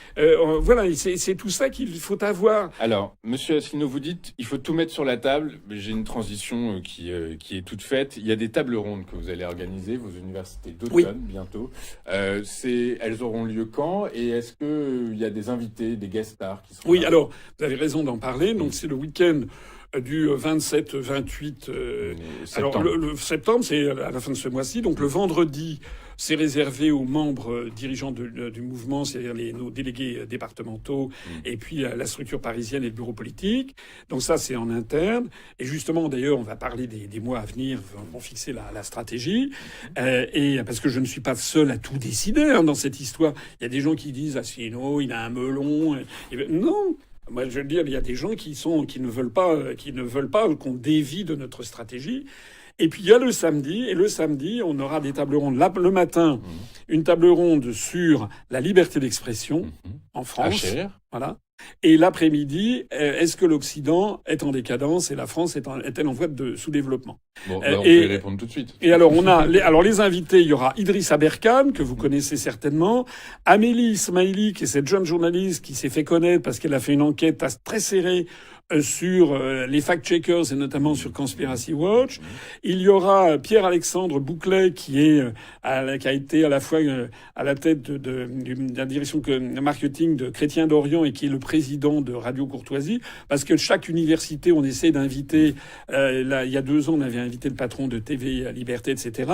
voilà, c'est tout ça qu'il faut avoir. Alors, Monsieur Asselineau, vous dites, il faut tout mettre sur la table. J'ai une transition qui est toute faite. Il y a des tables rondes que vous allez organiser, vos universités d'automne, bientôt. Elles auront lieu quand? Et est-ce qu'il y a des invités, des guest stars qui seront là? Alors, vous avez raison d'en parler. Donc, c'est le week-end du 27-28 septembre. Alors, le septembre, c'est à la fin de ce mois-ci. Donc, le vendredi, c'est réservé aux membres dirigeants du mouvement, c'est-à-dire nos délégués départementaux, et puis la structure parisienne et le bureau politique. Donc ça, c'est en interne. Et justement, d'ailleurs, on va parler des mois à venir, on va fixer la stratégie. Et parce que je ne suis pas seul à tout décider dans cette histoire. Il y a des gens qui disent « Asselineau, il a un melon. » Non. Moi, je veux dire, il y a des gens qui ne veulent pas qu'on dévie de notre stratégie. Et puis il y a le samedi, et le samedi, on aura des tables rondes. Là, le matin, une table ronde sur la liberté d'expression en France. Voilà. Et l'après-midi, est-ce que l'Occident est en décadence et la France est-elle en voie de sous-développement? Bon, on peut y répondre tout de suite. Et alors, les invités, il y aura Idriss Aberkane, que vous connaissez certainement, Amélie Ismaili, qui est cette jeune journaliste qui s'est fait connaître parce qu'elle a fait une enquête très serrée sur les fact-checkers et notamment sur Conspiracy Watch. Il y aura Pierre-Alexandre Bouclet qui a été à la fois à la tête de la direction marketing de Chrétien d'Orient et qui est le président de Radio Courtoisie, parce que chaque université, on essaie d'inviter. Là, il y a 2 ans, on avait invité le patron de TV Liberté, etc.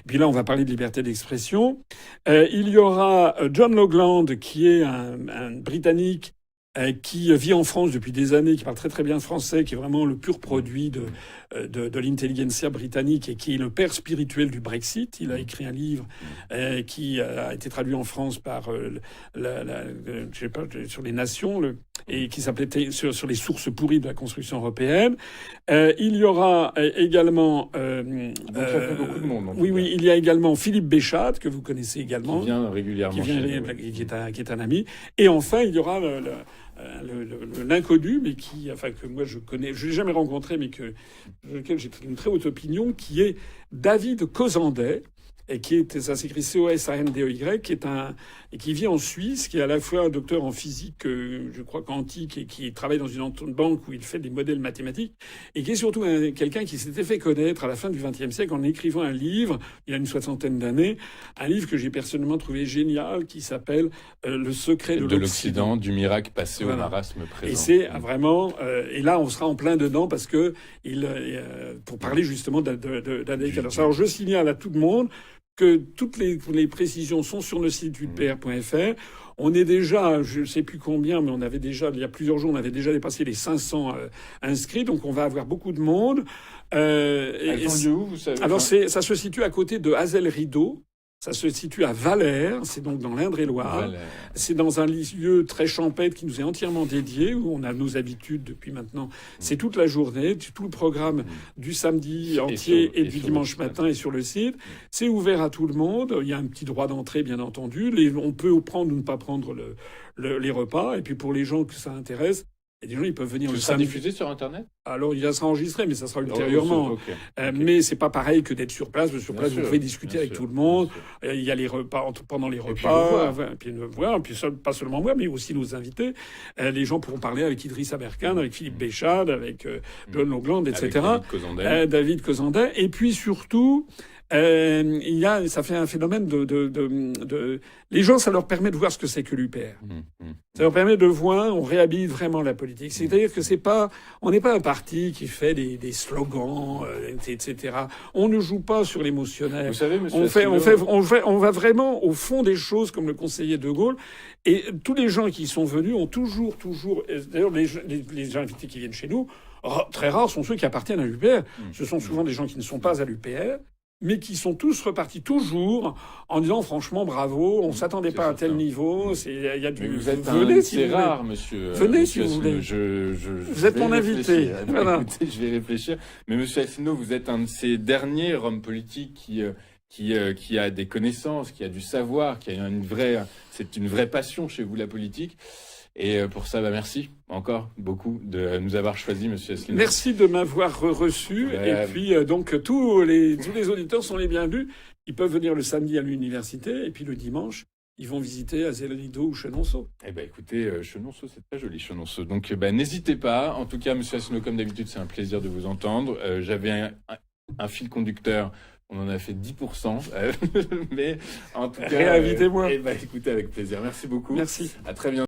Puis là, on va parler de liberté d'expression. Il y aura John Logland, qui est un Britannique qui vit en France depuis des années, qui parle très très bien français, qui est vraiment le pur produit de l'intelligentsia britannique et qui est le père spirituel du Brexit. Il a écrit un livre qui a été traduit en France par je sais pas, sur les nations et qui s'appelait sur les sources pourries de la construction européenne. Il y aura également donc ça fait beaucoup de monde. Oui, il y a également Philippe Béchat, que vous connaissez également, qui vient régulièrement, qui est un ami. Et enfin, il y aura l'inconnu, mais que moi je connais, je l'ai jamais rencontré, mais lequel j'ai une très haute opinion, qui est David Cozandet, ça s'écrit COSANDEY, qui vit en Suisse, qui est à la fois un docteur en physique, je crois quantique, et qui travaille dans une banque où il fait des modèles mathématiques, et qui est surtout quelqu'un qui s'était fait connaître à la fin du XXe siècle en écrivant un livre, il a une 60aine d'années, un livre que j'ai personnellement trouvé génial, qui s'appelle Le secret de l'Occident, du miracle passé au marasme présent. Et c'est vraiment, et là on sera en plein dedans parce que pour parler justement d'indicateurs. Alors je signale à tout le monde que toutes les précisions sont sur le site upr.fr. On est déjà, je ne sais plus combien, mais il y a plusieurs jours, on avait déjà dépassé les 500 inscrits, donc on va avoir beaucoup de monde. Elles ont lieu où, vous savez? Alors ça se situe à côté de Hazel-Rideau. Ça se situe à Valère, c'est donc dans l'Indre-et-Loire. C'est dans un lieu très champêtre qui nous est entièrement dédié, où on a nos habitudes depuis maintenant. C'est toute la journée, tout le programme du samedi entier et du dimanche matin est sur le site. C'est ouvert à tout le monde. Il y a un petit droit d'entrée, bien entendu. On peut prendre ou ne pas prendre les repas. Et puis pour les gens que ça intéresse, et des gens, ils peuvent venir le samedi. diffusé sur Internet? Alors, il sera enregistré, mais ça sera ultérieurement. Okay. Mais c'est pas pareil que d'être sur place. Sur place, vous pouvez discuter avec tout le monde. Il y a les repas, pendant les repas. Et puis pas seulement moi, mais aussi nos invités. Les gens pourront parler avec Idriss Aberkan, avec Philippe Béchade, avec John Longland, etc. David Cozandet. Et puis surtout, ça fait un phénomène les gens, ça leur permet de voir ce que c'est que l'UPR. Ça leur permet de voir, on réhabilite vraiment la politique. C'est-à-dire que on n'est pas un parti qui fait des slogans, etc. On ne joue pas sur l'émotionnel. Vous savez, monsieur on va vraiment au fond des choses, comme le conseiller de Gaulle. Et tous les gens qui sont venus ont toujours, d'ailleurs, les invités qui viennent chez nous, très rares sont ceux qui appartiennent à l'UPR. Ce sont souvent des gens qui ne sont pas à l'UPR, mais qui sont tous repartis toujours en disant franchement bravo, on s'attendait pas à tel niveau. Mais vous êtes c'est rare, monsieur. Venez si vous voulez. Vous êtes mon invité. Voilà. Écoutez, je vais réfléchir. Mais monsieur Asselineau, vous êtes un de ces derniers hommes politiques qui a des connaissances, qui a du savoir, qui a c'est une vraie passion chez vous, la politique. Et pour ça, merci encore beaucoup de nous avoir choisi, monsieur Asselineau. Merci de m'avoir reçu. Et puis, donc, tous les auditeurs sont les bienvenus. Ils peuvent venir le samedi à l'université. Et puis, le dimanche, ils vont visiter Hazel-Rideau ou Chenonceau. Eh ben, écoutez, Chenonceau, c'est très joli, Chenonceau. Donc, n'hésitez pas. En tout cas, monsieur Asselineau, comme d'habitude, c'est un plaisir de vous entendre. J'avais un fil conducteur. On en a fait 10%. Mais en tout cas... Réinvitez-moi. Écoutez, avec plaisir. Merci beaucoup. Merci. À très bientôt.